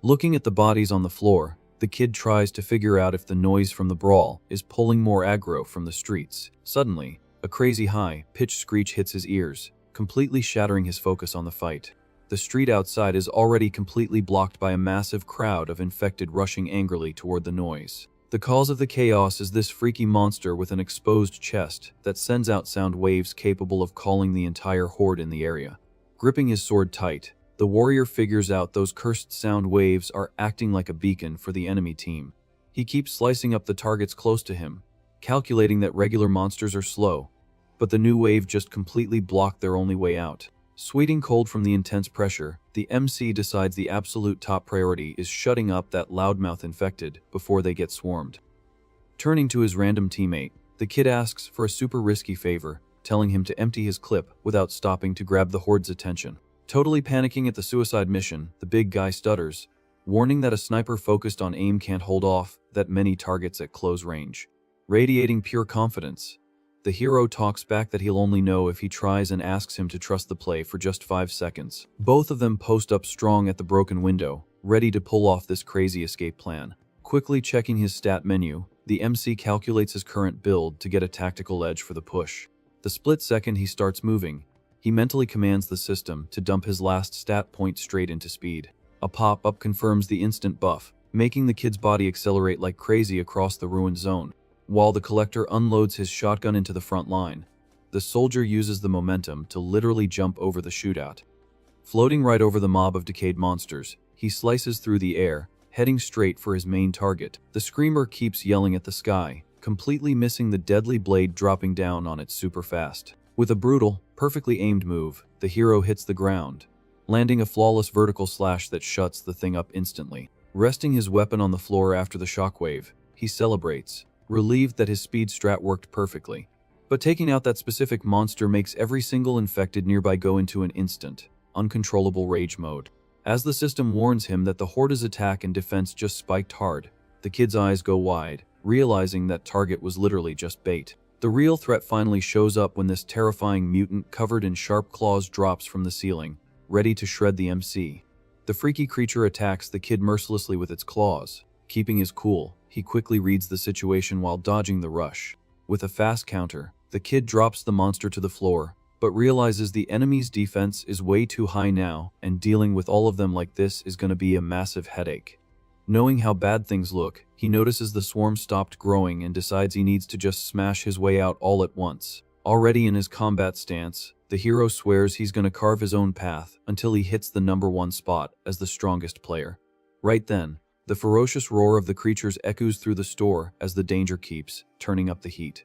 Looking at the bodies on the floor, the kid tries to figure out if the noise from the brawl is pulling more aggro from the streets. Suddenly, a crazy high-pitched screech hits his ears, completely shattering his focus on the fight. The street outside is already completely blocked by a massive crowd of infected rushing angrily toward the noise. The cause of the chaos is this freaky monster with an exposed chest that sends out sound waves capable of calling the entire horde in the area. Gripping his sword tight, the warrior figures out those cursed sound waves are acting like a beacon for the enemy team. He keeps slicing up the targets close to him, calculating that regular monsters are slow, but the new wave just completely blocked their only way out. Sweating cold from the intense pressure, the MC decides the absolute top priority is shutting up that loudmouth infected before they get swarmed. Turning to his random teammate, the kid asks for a super risky favor, telling him to empty his clip without stopping to grab the horde's attention. Totally panicking at the suicide mission, the big guy stutters, warning that a sniper focused on aim can't hold off that many targets at close range. Radiating pure confidence, the hero talks back that he'll only know if he tries and asks him to trust the play for just 5 seconds. Both of them post up strong at the broken window, ready to pull off this crazy escape plan. Quickly checking his stat menu, the MC calculates his current build to get a tactical edge for the push. The split second he starts moving, he mentally commands the system to dump his last stat point straight into speed. A pop-up confirms the instant buff, making the kid's body accelerate like crazy across the ruined zone. While the collector unloads his shotgun into the front line, the soldier uses the momentum to literally jump over the shootout. Floating right over the mob of decayed monsters, he slices through the air, heading straight for his main target. The screamer keeps yelling at the sky, completely missing the deadly blade dropping down on it super fast. With a brutal, perfectly aimed move, the hero hits the ground, landing a flawless vertical slash that shuts the thing up instantly. Resting his weapon on the floor after the shockwave, he celebrates, relieved that his speed strat worked perfectly. But taking out that specific monster makes every single infected nearby go into an instant, uncontrollable rage mode. As the system warns him that the horde's attack and defense just spiked hard, the kid's eyes go wide, realizing that target was literally just bait. The real threat finally shows up when this terrifying mutant covered in sharp claws drops from the ceiling, ready to shred the MC. The freaky creature attacks the kid mercilessly with its claws. Keeping his cool, he quickly reads the situation while dodging the rush. With a fast counter, the kid drops the monster to the floor, but realizes the enemy's defense is way too high now, and dealing with all of them like this is going to be a massive headache. Knowing how bad things look, he notices the swarm stopped growing and decides he needs to just smash his way out all at once. Already in his combat stance, the hero swears he's going to carve his own path until he hits the #1 spot as the strongest player. Right then, the ferocious roar of the creatures echoes through the store as the danger keeps turning up the heat.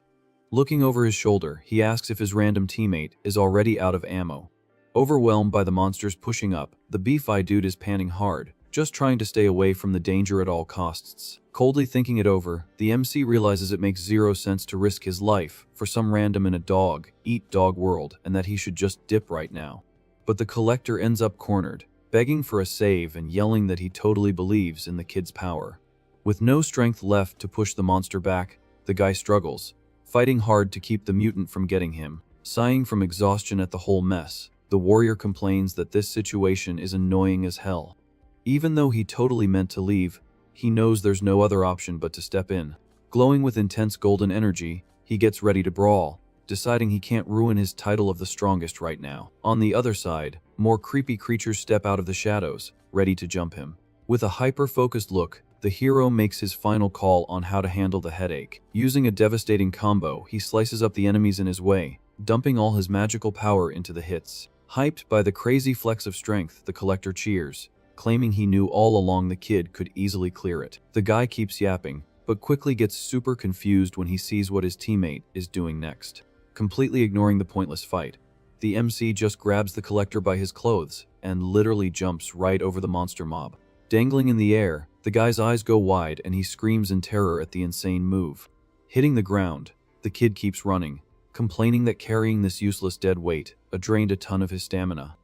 Looking over his shoulder, he asks if his random teammate is already out of ammo. Overwhelmed by the monsters pushing up, the beefy dude is panning hard, just trying to stay away from the danger at all costs. Coldly thinking it over, the MC realizes it makes zero sense to risk his life for some random in a dog-eat-dog world and that he should just dip right now. But the collector ends up cornered, begging for a save and yelling that he totally believes in the kid's power. With no strength left to push the monster back, the guy struggles, fighting hard to keep the mutant from getting him. Sighing from exhaustion at the whole mess, the warrior complains that this situation is annoying as hell. Even though he totally meant to leave, he knows there's no other option but to step in. Glowing with intense golden energy, he gets ready to brawl, deciding he can't ruin his title of the strongest right now. On the other side, more creepy creatures step out of the shadows, ready to jump him. With a hyper-focused look, the hero makes his final call on how to handle the headache. Using a devastating combo, he slices up the enemies in his way, dumping all his magical power into the hits. Hyped by the crazy flex of strength, the collector cheers, claiming he knew all along the kid could easily clear it. The guy keeps yapping, but quickly gets super confused when he sees what his teammate is doing next. Completely ignoring the pointless fight, the MC just grabs the collector by his clothes and literally jumps right over the monster mob. Dangling in the air, the guy's eyes go wide and he screams in terror at the insane move. Hitting the ground, the kid keeps running, complaining that carrying this useless dead weight drained a ton of his stamina.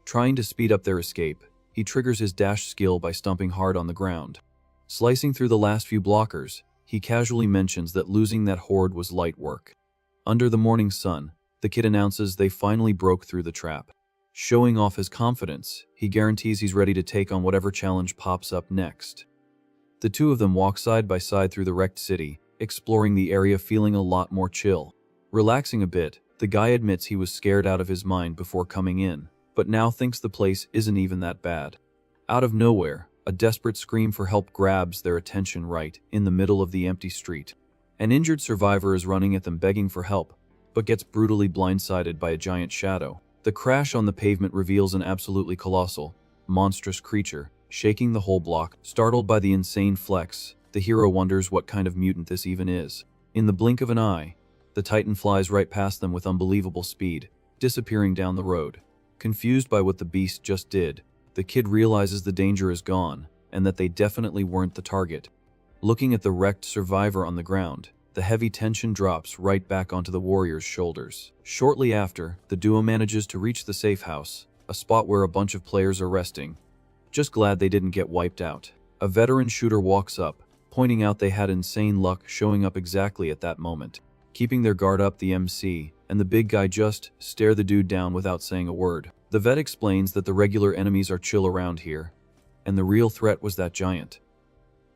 Trying to speed up their escape, he triggers his dash skill by stomping hard on the ground. Slicing through the last few blockers, he casually mentions that losing that horde was light work. Under the morning sun, the kid announces they finally broke through the trap. Showing off his confidence, he guarantees he's ready to take on whatever challenge pops up next. The two of them walk side by side through the wrecked city, exploring the area feeling a lot more chill. Relaxing a bit, the guy admits he was scared out of his mind before coming in, but now thinks the place isn't even that bad. Out of nowhere, a desperate scream for help grabs their attention right in the middle of the empty street. An injured survivor is running at them begging for help, but gets brutally blindsided by a giant shadow. The crash on the pavement reveals an absolutely colossal, monstrous creature, shaking the whole block. Startled by the insane flex, the hero wonders what kind of mutant this even is. In the blink of an eye, the Titan flies right past them with unbelievable speed, disappearing down the road. Confused by what the beast just did, the kid realizes the danger is gone and that they definitely weren't the target. Looking at the wrecked survivor on the ground, the heavy tension drops right back onto the warrior's shoulders. Shortly after, the duo manages to reach the safe house, a spot where a bunch of players are resting. Just glad they didn't get wiped out. A veteran shooter walks up, pointing out they had insane luck showing up exactly at that moment. Keeping their guard up, the MC and the big guy just stare the dude down without saying a word. The vet explains that the regular enemies are chill around here, and the real threat was that giant,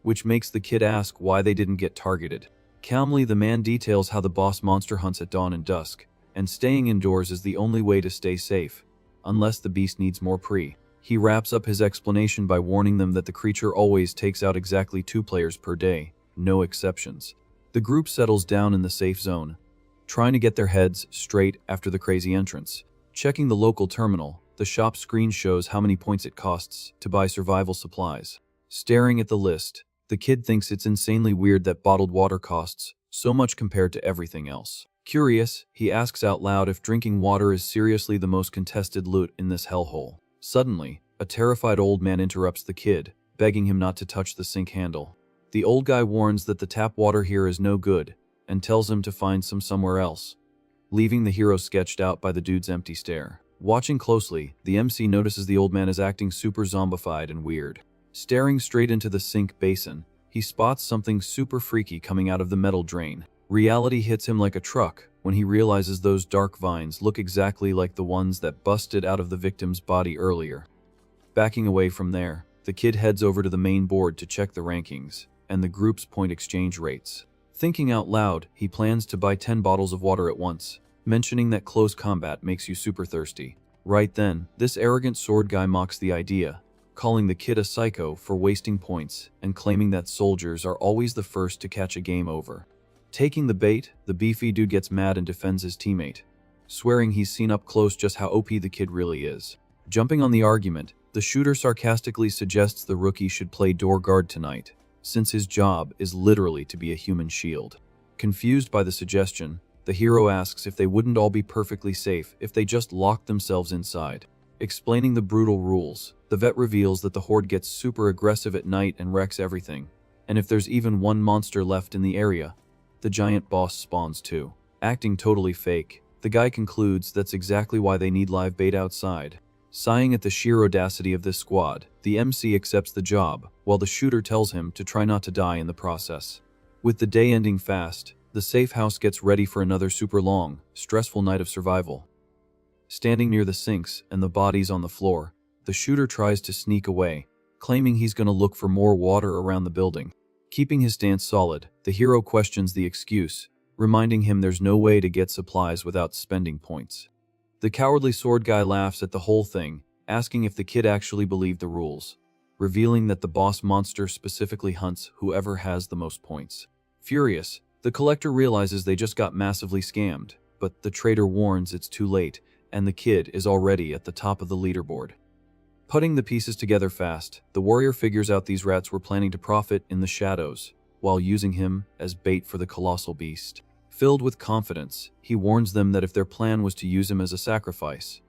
which makes the kid ask why they didn't get targeted. Calmly, the man details how the boss monster hunts at dawn and dusk, and staying indoors is the only way to stay safe, unless the beast needs more pre. He wraps up his explanation by warning them that the creature always takes out exactly 2 players per day, no exceptions. The group settles down in the safe zone, trying to get their heads straight after the crazy entrance. Checking the local terminal, the shop screen shows how many points it costs to buy survival supplies. Staring at the list, the kid thinks it's insanely weird that bottled water costs so much compared to everything else. Curious, he asks out loud if drinking water is seriously the most contested loot in this hellhole. Suddenly, a terrified old man interrupts the kid, begging him not to touch the sink handle. The old guy warns that the tap water here is no good, and tells him to find some somewhere else, leaving the hero sketched out by the dude's empty stare. Watching closely, the MC notices the old man is acting super zombified and weird. Staring straight into the sink basin, he spots something super freaky coming out of the metal drain. Reality hits him like a truck when he realizes those dark vines look exactly like the ones that busted out of the victim's body earlier. Backing away from there, the kid heads over to the main board to check the rankings and the group's point exchange rates. Thinking out loud, he plans to buy 10 bottles of water at once, mentioning that close combat makes you super thirsty. Right then, this arrogant sword guy mocks the idea, calling the kid a psycho for wasting points and claiming that soldiers are always the first to catch a game over. Taking the bait, the beefy dude gets mad and defends his teammate, swearing he's seen up close just how OP the kid really is. Jumping on the argument, the shooter sarcastically suggests the rookie should play door guard tonight, since his job is literally to be a human shield. Confused by the suggestion, the hero asks if they wouldn't all be perfectly safe if they just locked themselves inside. Explaining the brutal rules, the vet reveals that the horde gets super aggressive at night and wrecks everything, and if there's even one monster left in the area, the giant boss spawns too. Acting totally fake, the guy concludes that's exactly why they need live bait outside. Sighing at the sheer audacity of this squad, the MC accepts the job, while the shooter tells him to try not to die in the process. With the day ending fast, the safe house gets ready for another super long, stressful night of survival. Standing near the sinks and the bodies on the floor, the shooter tries to sneak away, claiming he's gonna look for more water around the building. Keeping his stance solid, the hero questions the excuse, reminding him there's no way to get supplies without spending points. The cowardly sword guy laughs at the whole thing, asking if the kid actually believed the rules, revealing that the boss monster specifically hunts whoever has the most points. Furious, the collector realizes they just got massively scammed, but the traitor warns it's too late, and the kid is already at the top of the leaderboard. Putting the pieces together fast, the warrior figures out these rats were planning to profit in the shadows, while using him as bait for the colossal beast. Filled with confidence, he warns them that if their plan was to use him as a sacrifice,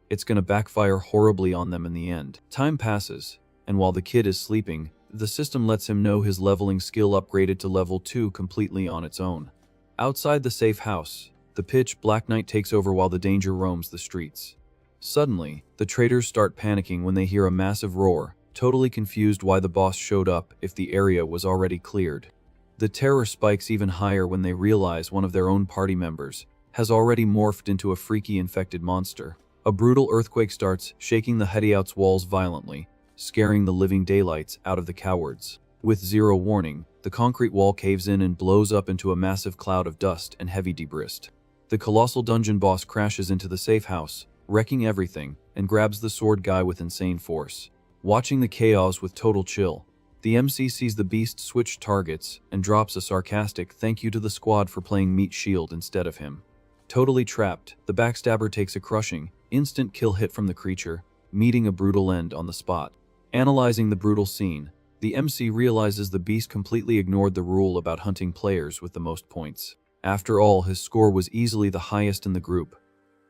it's gonna backfire horribly on them in the end. Time passes, and while the kid is sleeping, the system lets him know his leveling skill upgraded to level 2 completely on its own. Outside the safe house, the pitch black night takes over while the danger roams the streets. Suddenly, the traitors start panicking when they hear a massive roar, totally confused why the boss showed up if the area was already cleared. The terror spikes even higher when they realize one of their own party members has already morphed into a freaky infected monster. A brutal earthquake starts, shaking the hideout's walls violently, scaring the living daylights out of the cowards. With zero warning, the concrete wall caves in and blows up into a massive cloud of dust and heavy debris. The colossal dungeon boss crashes into the safe house, wrecking everything, and grabs the sword guy with insane force. Watching the chaos with total chill, the MC sees the beast switch targets and drops a sarcastic thank you to the squad for playing meat shield instead of him. Totally trapped, the backstabber takes a crushing, instant kill hit from the creature, meeting a brutal end on the spot. Analyzing the brutal scene, The MC realizes the beast completely ignored the rule about hunting players with the most points. After all, his score was easily the highest in the group.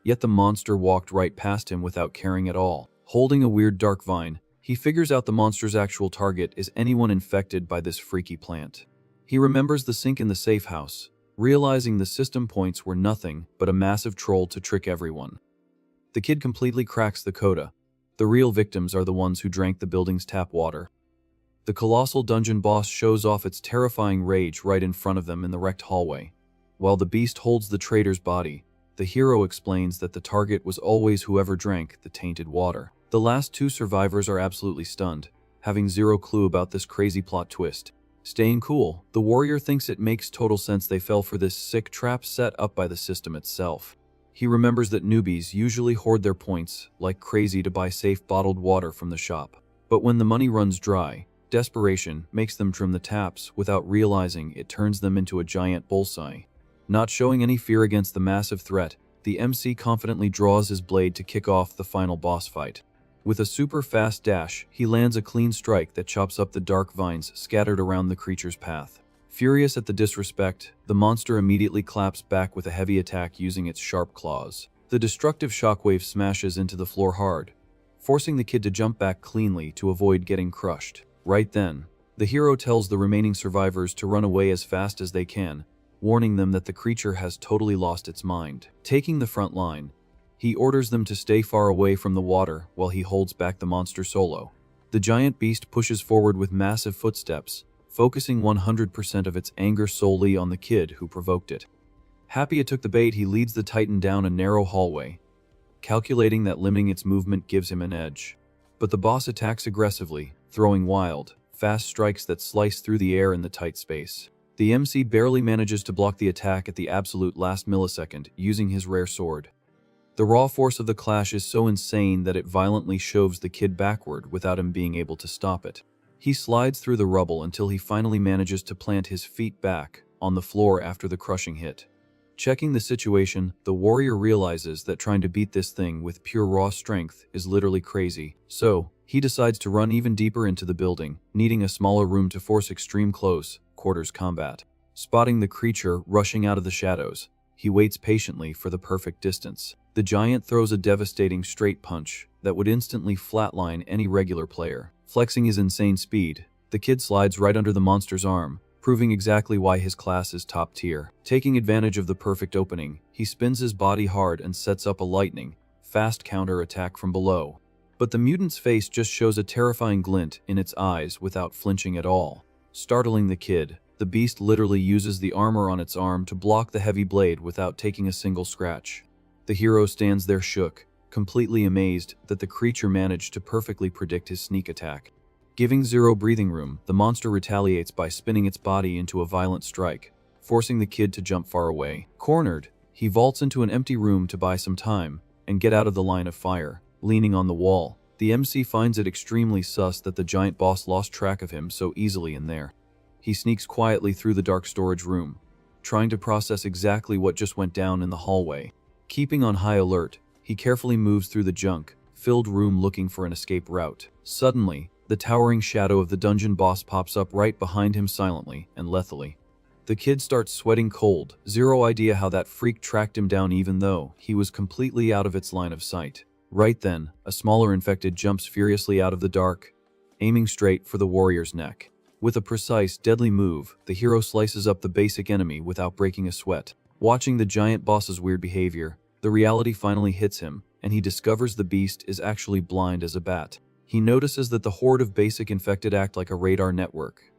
Yet the monster walked right past him without caring at all. Holding a weird dark vine, he figures out the monster's actual target is anyone infected by this freaky plant. He remembers the sink in the safe house, realizing the system points were nothing but a massive troll to trick everyone. The kid completely cracks the coda. The real victims are the ones who drank the building's tap water. The colossal dungeon boss shows off its terrifying rage right in front of them in the wrecked hallway. While the beast holds the traitor's body, the hero explains that the target was always whoever drank the tainted water. The last two survivors are absolutely stunned, having zero clue about this crazy plot twist. Staying cool, the warrior thinks it makes total sense they fell for this sick trap set up by the system itself. He remembers that newbies usually hoard their points like crazy to buy safe bottled water from the shop. But when the money runs dry, desperation makes them trim the taps without realizing it turns them into a giant bullseye. Not showing any fear against the massive threat, the MC confidently draws his blade to kick off the final boss fight. With a super fast dash, he lands a clean strike that chops up the dark vines scattered around the creature's path. Furious at the disrespect, the monster immediately claps back with a heavy attack using its sharp claws. The destructive shockwave smashes into the floor hard, forcing the kid to jump back cleanly to avoid getting crushed. Right then, the hero tells the remaining survivors to run away as fast as they can, warning them that the creature has totally lost its mind. Taking the front line, he orders them to stay far away from the water while he holds back the monster solo. The giant beast pushes forward with massive footsteps, focusing 100% of its anger solely on the kid who provoked it. Happy it took the bait, he leads the titan down a narrow hallway, calculating that limiting its movement gives him an edge. But the boss attacks aggressively, throwing wild, fast strikes that slice through the air in the tight space. The MC barely manages to block the attack at the absolute last millisecond using his rare sword. The raw force of the clash is so insane that it violently shoves the kid backward without him being able to stop it. He slides through the rubble until he finally manages to plant his feet back on the floor after the crushing hit. Checking the situation, the warrior realizes that trying to beat this thing with pure raw strength is literally crazy, so he decides to run even deeper into the building, needing a smaller room to force extreme close quarters combat. Spotting the creature rushing out of the shadows, he waits patiently for the perfect distance. The giant throws a devastating straight punch that would instantly flatline any regular player. Flexing his insane speed, the kid slides right under the monster's arm, proving exactly why his class is top tier. Taking advantage of the perfect opening, he spins his body hard and sets up a lightning, fast counter attack from below. But the mutant's face just shows a terrifying glint in its eyes without flinching at all. Startling the kid, the beast literally uses the armor on its arm to block the heavy blade without taking a single scratch. The hero stands there shook, completely amazed that the creature managed to perfectly predict his sneak attack. Giving zero breathing room, the monster retaliates by spinning its body into a violent strike, forcing the kid to jump far away. Cornered, he vaults into an empty room to buy some time and get out of the line of fire. Leaning on the wall, the MC finds it extremely sus that the giant boss lost track of him so easily in there. He sneaks quietly through the dark storage room, trying to process exactly what just went down in the hallway. Keeping on high alert, he carefully moves through the junk-filled room looking for an escape route. Suddenly, the towering shadow of the dungeon boss pops up right behind him silently and lethally. The kid starts sweating cold, zero idea how that freak tracked him down even though he was completely out of its line of sight. Right then, a smaller infected jumps furiously out of the dark, aiming straight for the warrior's neck. With a precise, deadly move, the hero slices up the basic enemy without breaking a sweat. Watching the giant boss's weird behavior, the reality finally hits him, and he discovers the beast is actually blind as a bat. He notices that the horde of basic infected act like a radar network,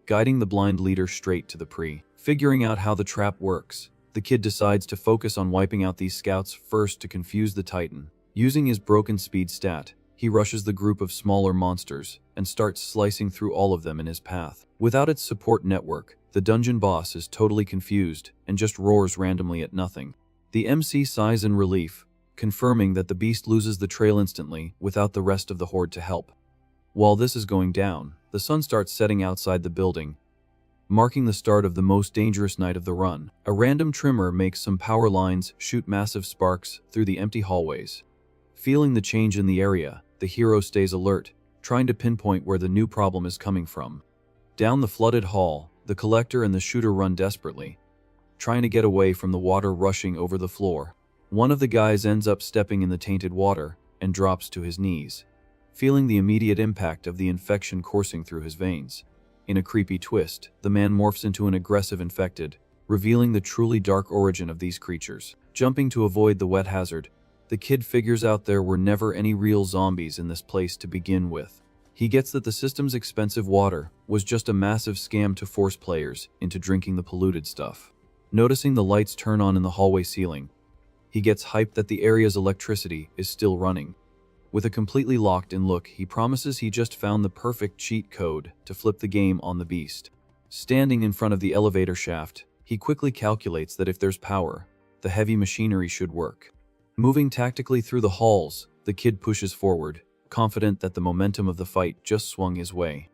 guiding the blind leader straight to the prey. Figuring out how the trap works, the kid decides to focus on wiping out these scouts first to confuse the titan. Using his broken speed stat, he rushes the group of smaller monsters and starts slicing through all of them in his path. Without its support network, the dungeon boss is totally confused and just roars randomly at nothing. The MC sighs in relief, confirming that the beast loses the trail instantly without the rest of the horde to help. While this is going down, the sun starts setting outside the building, marking the start of the most dangerous night of the run. A random trimmer makes some power lines shoot massive sparks through the empty hallways. Feeling the change in the area, the hero stays alert, trying to pinpoint where the new problem is coming from. Down the flooded hall, the collector and the shooter run desperately, trying to get away from the water rushing over the floor. One of the guys ends up stepping in the tainted water and drops to his knees, feeling the immediate impact of the infection coursing through his veins. In a creepy twist, the man morphs into an aggressive infected, revealing the truly dark origin of these creatures. Jumping to avoid the wet hazard, the kid figures out there were never any real zombies in this place to begin with. He gets that the system's expensive water was just a massive scam to force players into drinking the polluted stuff. Noticing the lights turn on in the hallway ceiling, he gets hyped that the area's electricity is still running. With a completely locked-in look, he promises he just found the perfect cheat code to flip the game on the beast. Standing in front of the elevator shaft, he quickly calculates that if there's power, the heavy machinery should work. Moving tactically through the halls, the kid pushes forward, confident that the momentum of the fight just swung his way.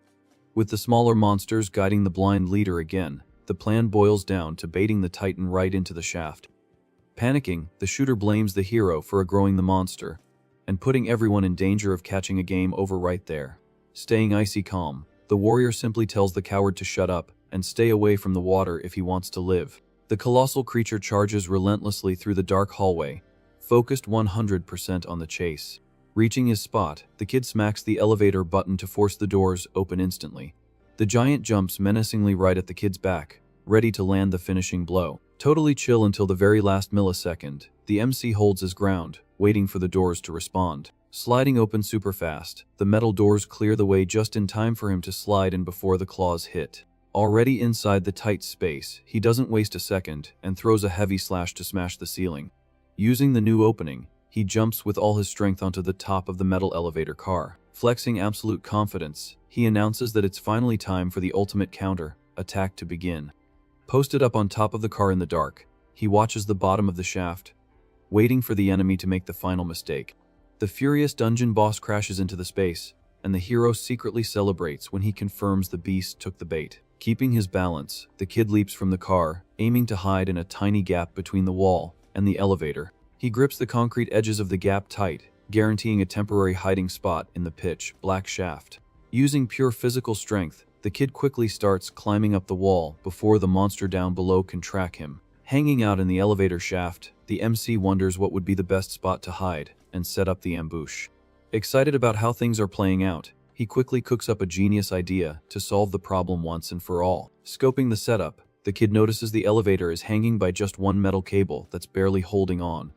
With the smaller monsters guiding the blind leader again, the plan boils down to baiting the Titan right into the shaft. Panicking, the shooter blames the hero for aggroing the monster, and putting everyone in danger of catching a game over right there. Staying icy calm, the warrior simply tells the coward to shut up and stay away from the water if he wants to live. The colossal creature charges relentlessly through the dark hallway, focused 100% on the chase. Reaching his spot, the kid smacks the elevator button to force the doors open instantly. The giant jumps menacingly right at the kid's back, ready to land the finishing blow. Totally chill until the very last millisecond, the MC holds his ground, waiting for the doors to respond. Sliding open super fast, the metal doors clear the way just in time for him to slide in before the claws hit. Already inside the tight space, he doesn't waste a second and throws a heavy slash to smash the ceiling. Using the new opening, he jumps with all his strength onto the top of the metal elevator car. Flexing absolute confidence, he announces that it's finally time for the ultimate counter attack to begin. Posted up on top of the car in the dark, he watches the bottom of the shaft, waiting for the enemy to make the final mistake. The furious dungeon boss crashes into the space, and the hero secretly celebrates when he confirms the beast took the bait. Keeping his balance, the kid leaps from the car, aiming to hide in a tiny gap between the wall and the elevator. He grips the concrete edges of the gap tight, guaranteeing a temporary hiding spot in the pitch black shaft. Using pure physical strength, the kid quickly starts climbing up the wall before the monster down below can track him. Hanging out in the elevator shaft, the MC wonders what would be the best spot to hide and set up the ambush. Excited about how things are playing out, he quickly cooks up a genius idea to solve the problem once and for all. Scoping the setup, the kid notices the elevator is hanging by just one metal cable that's barely holding on,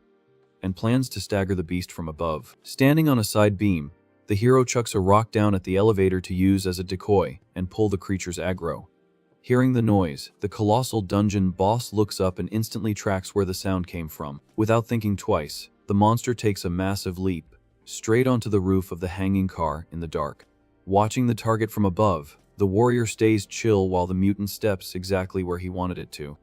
and plans to stagger the beast from above. Standing on a side beam, the hero chucks a rock down at the elevator to use as a decoy and pull the creature's aggro. Hearing the noise, the colossal dungeon boss looks up and instantly tracks where the sound came from. Without thinking twice, the monster takes a massive leap, straight onto the roof of the hanging car in the dark. Watching the target from above, the warrior stays chill while the mutant steps exactly where he wanted it to.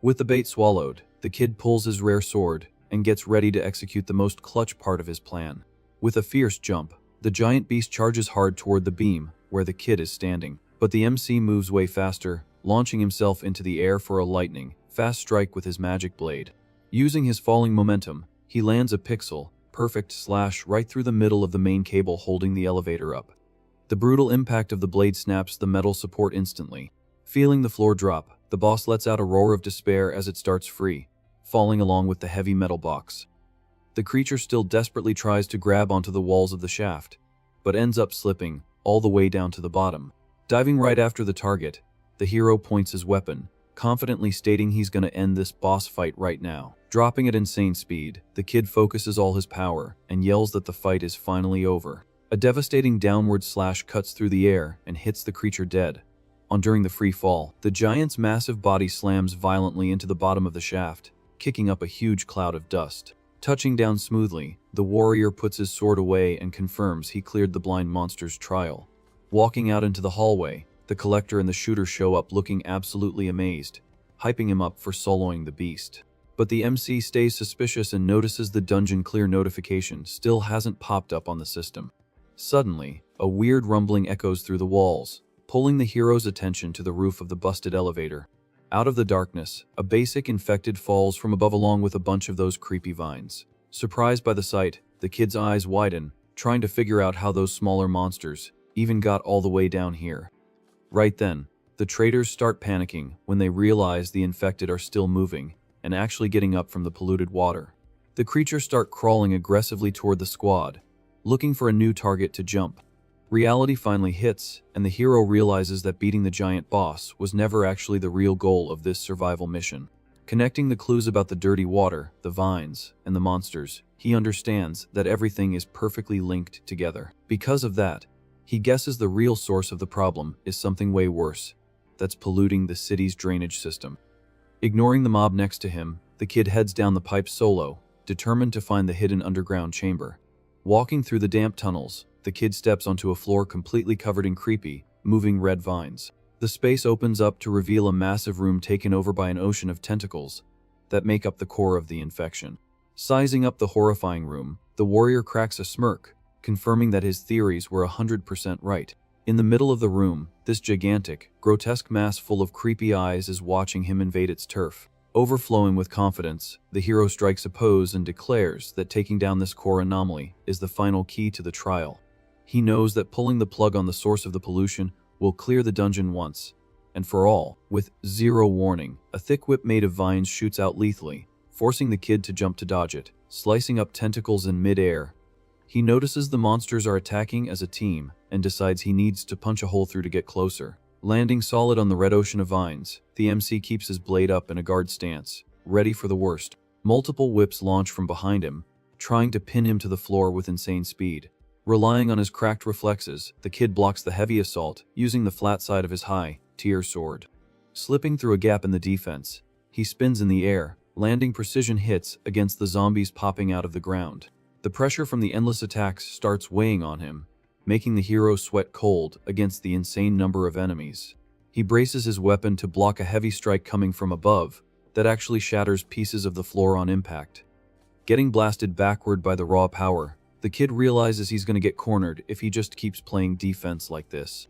With the bait swallowed, the kid pulls his rare sword and gets ready to execute the most clutch part of his plan. With a fierce jump, the giant beast charges hard toward the beam where the kid is standing, but the MC moves way faster, launching himself into the air for a lightning fast strike with his magic blade. Using his falling momentum, he lands a pixel-perfect slash right through the middle of the main cable holding the elevator up. The brutal impact of the blade snaps the metal support instantly. Feeling the floor drop, the boss lets out a roar of despair as it starts free, falling along with the heavy metal box. The creature still desperately tries to grab onto the walls of the shaft, but ends up slipping all the way down to the bottom. Diving right after the target, the hero points his weapon, confidently stating he's gonna end this boss fight right now. Dropping at insane speed, the kid focuses all his power and yells that the fight is finally over. A devastating downward slash cuts through the air and hits the creature dead. During the free fall, the giant's massive body slams violently into the bottom of the shaft, kicking up a huge cloud of dust. Touching down smoothly, the warrior puts his sword away and confirms he cleared the blind monster's trial. Walking out into the hallway, the collector and the shooter show up looking absolutely amazed, hyping him up for soloing the beast. But the MC stays suspicious and notices the dungeon clear notification still hasn't popped up on the system. Suddenly, a weird rumbling echoes through the walls, pulling the hero's attention to the roof of the busted elevator. Out of the darkness, a basic infected falls from above along with a bunch of those creepy vines. Surprised by the sight, the kid's eyes widen, trying to figure out how those smaller monsters even got all the way down here. Right then, the traders start panicking when they realize the infected are still moving and actually getting up from the polluted water. The creatures start crawling aggressively toward the squad, looking for a new target to jump. Reality finally hits, and the hero realizes that beating the giant boss was never actually the real goal of this survival mission. Connecting the clues about the dirty water, the vines, and the monsters, he understands that everything is perfectly linked together. Because of that, he guesses the real source of the problem is something way worse, that's polluting the city's drainage system. Ignoring the mob next to him, the kid heads down the pipe solo, determined to find the hidden underground chamber. Walking through the damp tunnels, the kid steps onto a floor completely covered in creepy, moving red vines. The space opens up to reveal a massive room taken over by an ocean of tentacles that make up the core of the infection. Sizing up the horrifying room, the warrior cracks a smirk, confirming that his theories were 100% right. In the middle of the room, this gigantic, grotesque mass full of creepy eyes is watching him invade its turf. Overflowing with confidence, the hero strikes a pose and declares that taking down this core anomaly is the final key to the trial. He knows that pulling the plug on the source of the pollution will clear the dungeon once and for all. With zero warning, a thick whip made of vines shoots out lethally, forcing the kid to jump to dodge it, slicing up tentacles in mid-air. He notices the monsters are attacking as a team and decides he needs to punch a hole through to get closer. Landing solid on the red ocean of vines, the MC keeps his blade up in a guard stance, ready for the worst. Multiple whips launch from behind him, trying to pin him to the floor with insane speed. Relying on his cracked reflexes, the kid blocks the heavy assault using the flat side of his high-tier sword. Slipping through a gap in the defense, he spins in the air, landing precision hits against the zombies popping out of the ground. The pressure from the endless attacks starts weighing on him, making the hero sweat cold against the insane number of enemies. He braces his weapon to block a heavy strike coming from above that actually shatters pieces of the floor on impact. Getting blasted backward by the raw power, the kid realizes he's going to get cornered if he just keeps playing defense like this.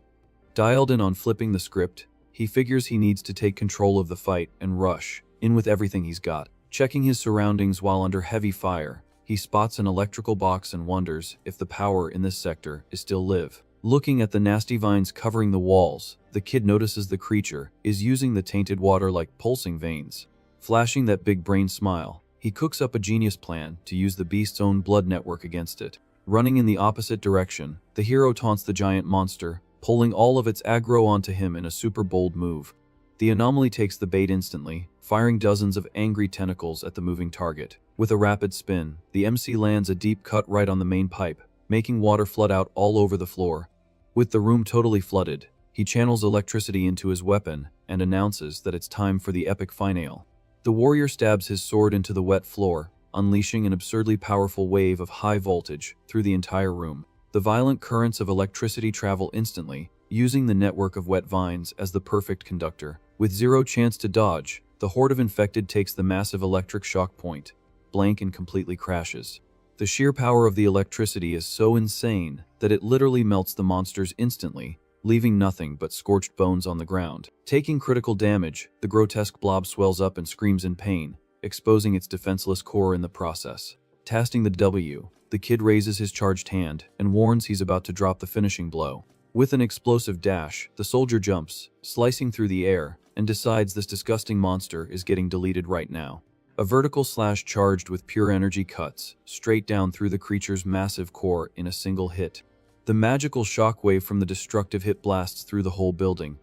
Dialed in on flipping the script, he figures he needs to take control of the fight and rush in with everything he's got. Checking his surroundings while under heavy fire, he spots an electrical box and wonders if the power in this sector is still live. Looking at the nasty vines covering the walls, the kid notices the creature is using the tainted water like pulsing veins. Flashing that big brain smile, he cooks up a genius plan to use the beast's own blood network against it. Running in the opposite direction, the hero taunts the giant monster, pulling all of its aggro onto him in a super bold move. The anomaly takes the bait instantly, firing dozens of angry tentacles at the moving target. With a rapid spin, the MC lands a deep cut right on the main pipe, making water flood out all over the floor. With the room totally flooded, he channels electricity into his weapon and announces that it's time for the epic finale. The warrior stabs his sword into the wet floor, unleashing an absurdly powerful wave of high voltage through the entire room. The violent currents of electricity travel instantly, using the network of wet vines as the perfect conductor. With zero chance to dodge, the horde of infected takes the massive electric shock point, blank and completely crashes. The sheer power of the electricity is so insane that it literally melts the monsters instantly, leaving nothing but scorched bones on the ground. Taking critical damage, the grotesque blob swells up and screams in pain, exposing its defenseless core in the process. Tasting the W, the kid raises his charged hand and warns he's about to drop the finishing blow. With an explosive dash, the soldier jumps, slicing through the air, and decides this disgusting monster is getting deleted right now. A vertical slash charged with pure energy cuts straight down through the creature's massive core in a single hit. The magical shockwave from the destructive hit blasts through the whole building,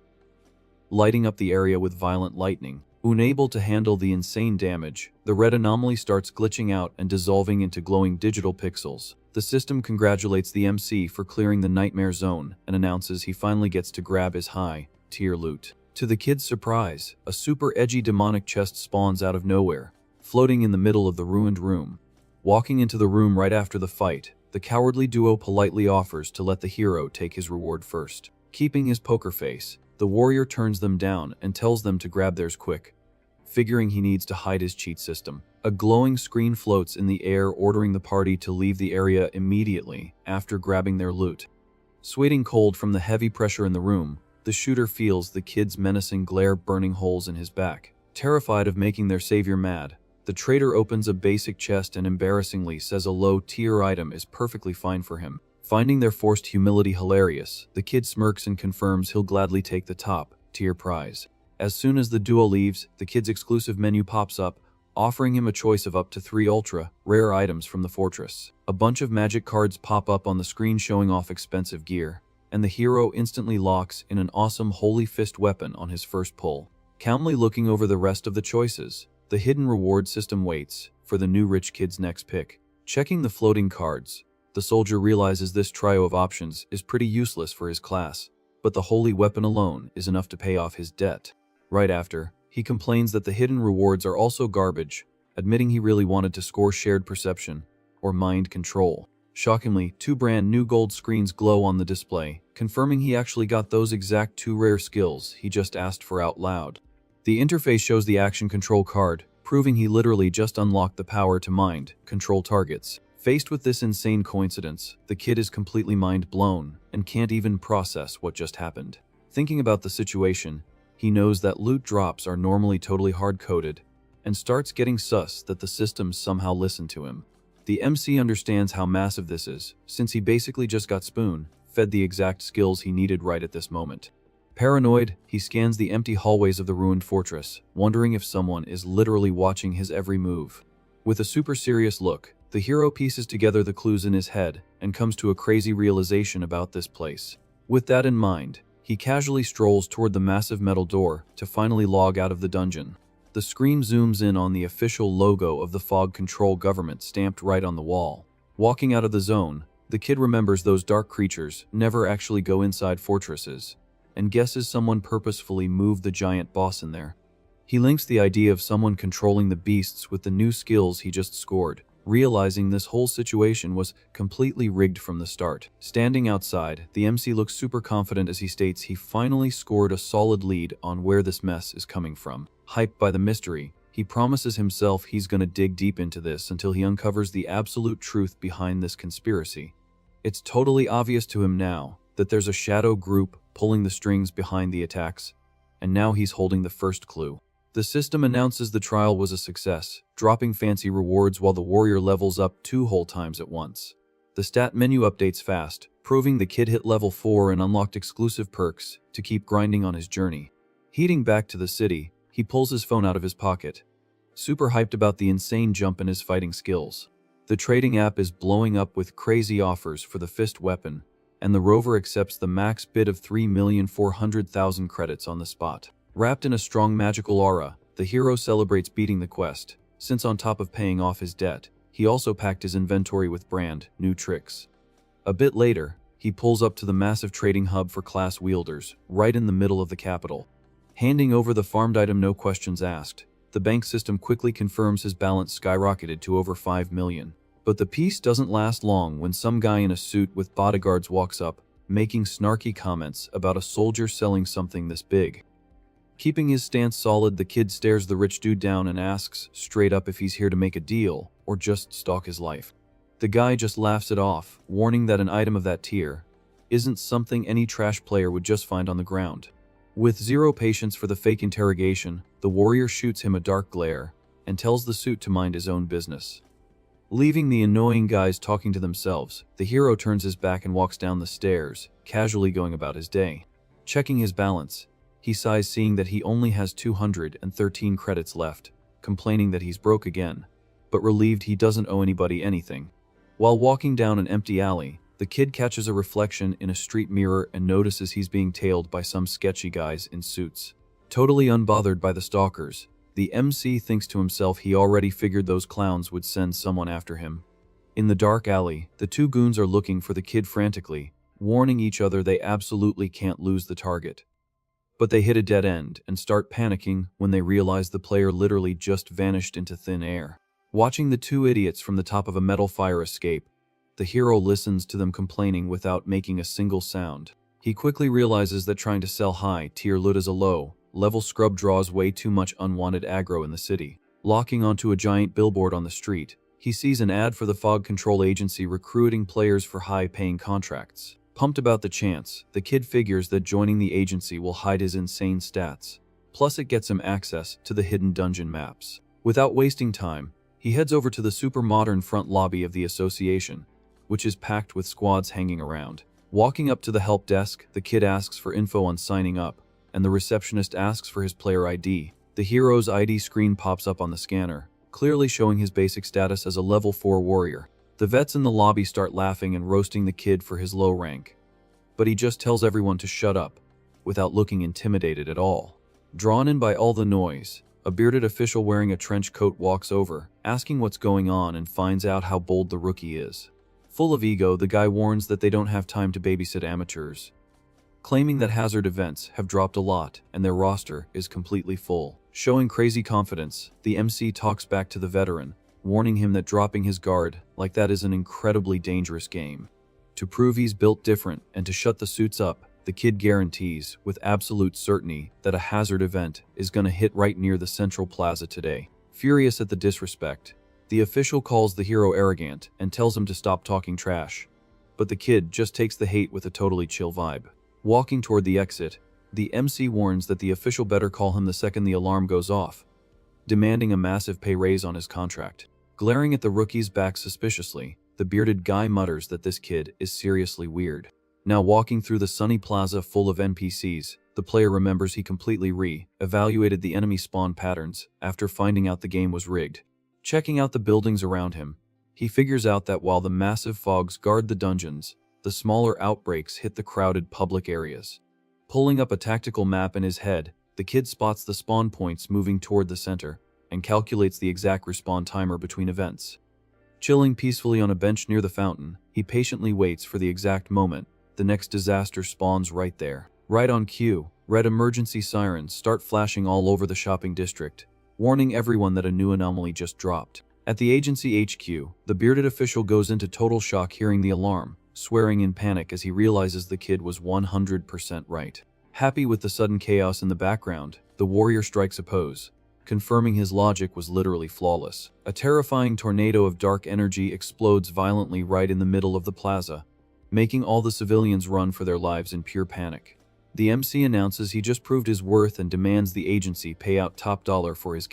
lighting up the area with violent lightning. Unable to handle the insane damage, the red anomaly starts glitching out and dissolving into glowing digital pixels. The system congratulates the MC for clearing the nightmare zone and announces he finally gets to grab his high-tier loot. To the kid's surprise, a super edgy demonic chest spawns out of nowhere, floating in the middle of the ruined room. Walking into the room right after the fight, the cowardly duo politely offers to let the hero take his reward first. Keeping his poker face, the warrior turns them down and tells them to grab theirs quick, figuring he needs to hide his cheat system. A glowing screen floats in the air ordering the party to leave the area immediately after grabbing their loot. Sweating cold from the heavy pressure in the room, the shooter feels the kid's menacing glare burning holes in his back. Terrified of making their savior mad, The trader opens a basic chest and embarrassingly says a low-tier item is perfectly fine for him. Finding their forced humility hilarious, the kid smirks and confirms he'll gladly take the top-tier prize. As soon as the duo leaves, the kid's exclusive menu pops up, offering him a choice of up to 3 ultra-rare items from the fortress. A bunch of magic cards pop up on the screen showing off expensive gear, and the hero instantly locks in an awesome Holy Fist weapon on his first pull. Calmly looking over the rest of the choices, the hidden reward system waits for the new rich kid's next pick. Checking the floating cards, the soldier realizes this trio of options is pretty useless for his class, but the holy weapon alone is enough to pay off his debt. Right after, he complains that the hidden rewards are also garbage, admitting he really wanted to score shared perception or mind control. Shockingly, 2 brand new gold screens glow on the display, confirming he actually got those exact 2 rare skills he just asked for out loud. The interface shows the action control card, proving he literally just unlocked the power to mind control targets. Faced with this insane coincidence, the kid is completely mind blown and can't even process what just happened. Thinking about the situation, he knows that loot drops are normally totally hard-coded and starts getting sus that the systems somehow listen to him. The MC understands how massive this is, since he basically just got spoon-fed the exact skills he needed right at this moment. Paranoid, he scans the empty hallways of the ruined fortress, wondering if someone is literally watching his every move. With a super serious look, the hero pieces together the clues in his head and comes to a crazy realization about this place. With that in mind, he casually strolls toward the massive metal door to finally log out of the dungeon. The screen zooms in on the official logo of the Fog Control Government stamped right on the wall. Walking out of the zone, the kid remembers those dark creatures never actually go inside fortresses, and guesses someone purposefully moved the giant boss in there. He links the idea of someone controlling the beasts with the new skills he just scored, realizing this whole situation was completely rigged from the start. Standing outside, the MC looks super confident as he states he finally scored a solid lead on where this mess is coming from. Hyped by the mystery, he promises himself he's gonna dig deep into this until he uncovers the absolute truth behind this conspiracy. It's totally obvious to him now that there's a shadow group pulling the strings behind the attacks, and now he's holding the first clue. The system announces the trial was a success, dropping fancy rewards while the warrior levels up 2 whole times at once. The stat menu updates fast, proving the kid hit level 4 and unlocked exclusive perks to keep grinding on his journey. Heading back to the city, he pulls his phone out of his pocket, super hyped about the insane jump in his fighting skills. The trading app is blowing up with crazy offers for the fist weapon, and the rover accepts the max bid of 3,400,000 credits on the spot. Wrapped in a strong magical aura, the hero celebrates beating the quest, since on top of paying off his debt, he also packed his inventory with brand new tricks. A bit later, he pulls up to the massive trading hub for class wielders, right in the middle of the capital. Handing over the farmed item no questions asked, the bank system quickly confirms his balance skyrocketed to over 5 million. But the peace doesn't last long when some guy in a suit with bodyguards walks up, making snarky comments about a soldier selling something this big. Keeping his stance solid, the kid stares the rich dude down and asks straight up if he's here to make a deal or just stalk his life. The guy just laughs it off, warning that an item of that tier isn't something any trash player would just find on the ground. With zero patience for the fake interrogation, the warrior shoots him a dark glare and tells the suit to mind his own business. Leaving the annoying guys talking to themselves, the hero turns his back and walks down the stairs, casually going about his day. Checking his balance, he sighs seeing that he only has 213 credits left, complaining that he's broke again, but relieved he doesn't owe anybody anything. While walking down an empty alley, the kid catches a reflection in a street mirror and notices he's being tailed by some sketchy guys in suits. Totally unbothered by the stalkers, the MC thinks to himself he already figured those clowns would send someone after him. In the dark alley, the 2 goons are looking for the kid frantically, warning each other they absolutely can't lose the target. But they hit a dead end and start panicking when they realize the player literally just vanished into thin air. Watching the 2 idiots from the top of a metal fire escape, the hero listens to them complaining without making a single sound. He quickly realizes that trying to sell high-tier loot as a low-level scrub draws way too much unwanted aggro in the city. Locking onto a giant billboard on the street, he sees an ad for the Fog Control Agency recruiting players for high-paying contracts. Pumped about the chance, the kid figures that joining the agency will hide his insane stats. Plus it gets him access to the hidden dungeon maps. Without wasting time, he heads over to the super modern front lobby of the association, which is packed with squads hanging around. Walking up to the help desk, the kid asks for info on signing up, and the receptionist asks for his player ID. The hero's ID screen pops up on the scanner, clearly showing his basic status as a level 4 warrior. The vets in the lobby start laughing and roasting the kid for his low rank, but he just tells everyone to shut up, without looking intimidated at all. Drawn in by all the noise, a bearded official wearing a trench coat walks over, asking what's going on, and finds out how bold the rookie is. Full of ego, the guy warns that they don't have time to babysit amateurs, claiming that hazard events have dropped a lot and their roster is completely full. Showing crazy confidence, the MC talks back to the veteran, warning him that dropping his guard like that is an incredibly dangerous game. To prove he's built different and to shut the suits up, the kid guarantees with absolute certainty that a hazard event is gonna hit right near the central plaza today. Furious at the disrespect, the official calls the hero arrogant and tells him to stop talking trash, but the kid just takes the hate with a totally chill vibe. Walking toward the exit, the MC warns that the official better call him the second the alarm goes off, demanding a massive pay raise on his contract. Glaring at the rookie's back suspiciously, the bearded guy mutters that this kid is seriously weird. Now walking through the sunny plaza full of NPCs, the player remembers he completely re-evaluated the enemy spawn patterns after finding out the game was rigged. Checking out the buildings around him, he figures out that while the massive fogs guard the dungeons, the smaller outbreaks hit the crowded public areas. Pulling up a tactical map in his head, the kid spots the spawn points moving toward the center and calculates the exact respawn timer between events. Chilling peacefully on a bench near the fountain, he patiently waits for the exact moment the next disaster spawns right there. Right on cue, red emergency sirens start flashing all over the shopping district, warning everyone that a new anomaly just dropped. At the agency HQ, the bearded official goes into total shock hearing the alarm, swearing in panic as he realizes the kid was 100% right. Happy with the sudden chaos in the background, the warrior strikes a pose, confirming his logic was literally flawless. A terrifying tornado of dark energy explodes violently right in the middle of the plaza, making all the civilians run for their lives in pure panic. The MC announces he just proved his worth and demands the agency pay out top dollar for his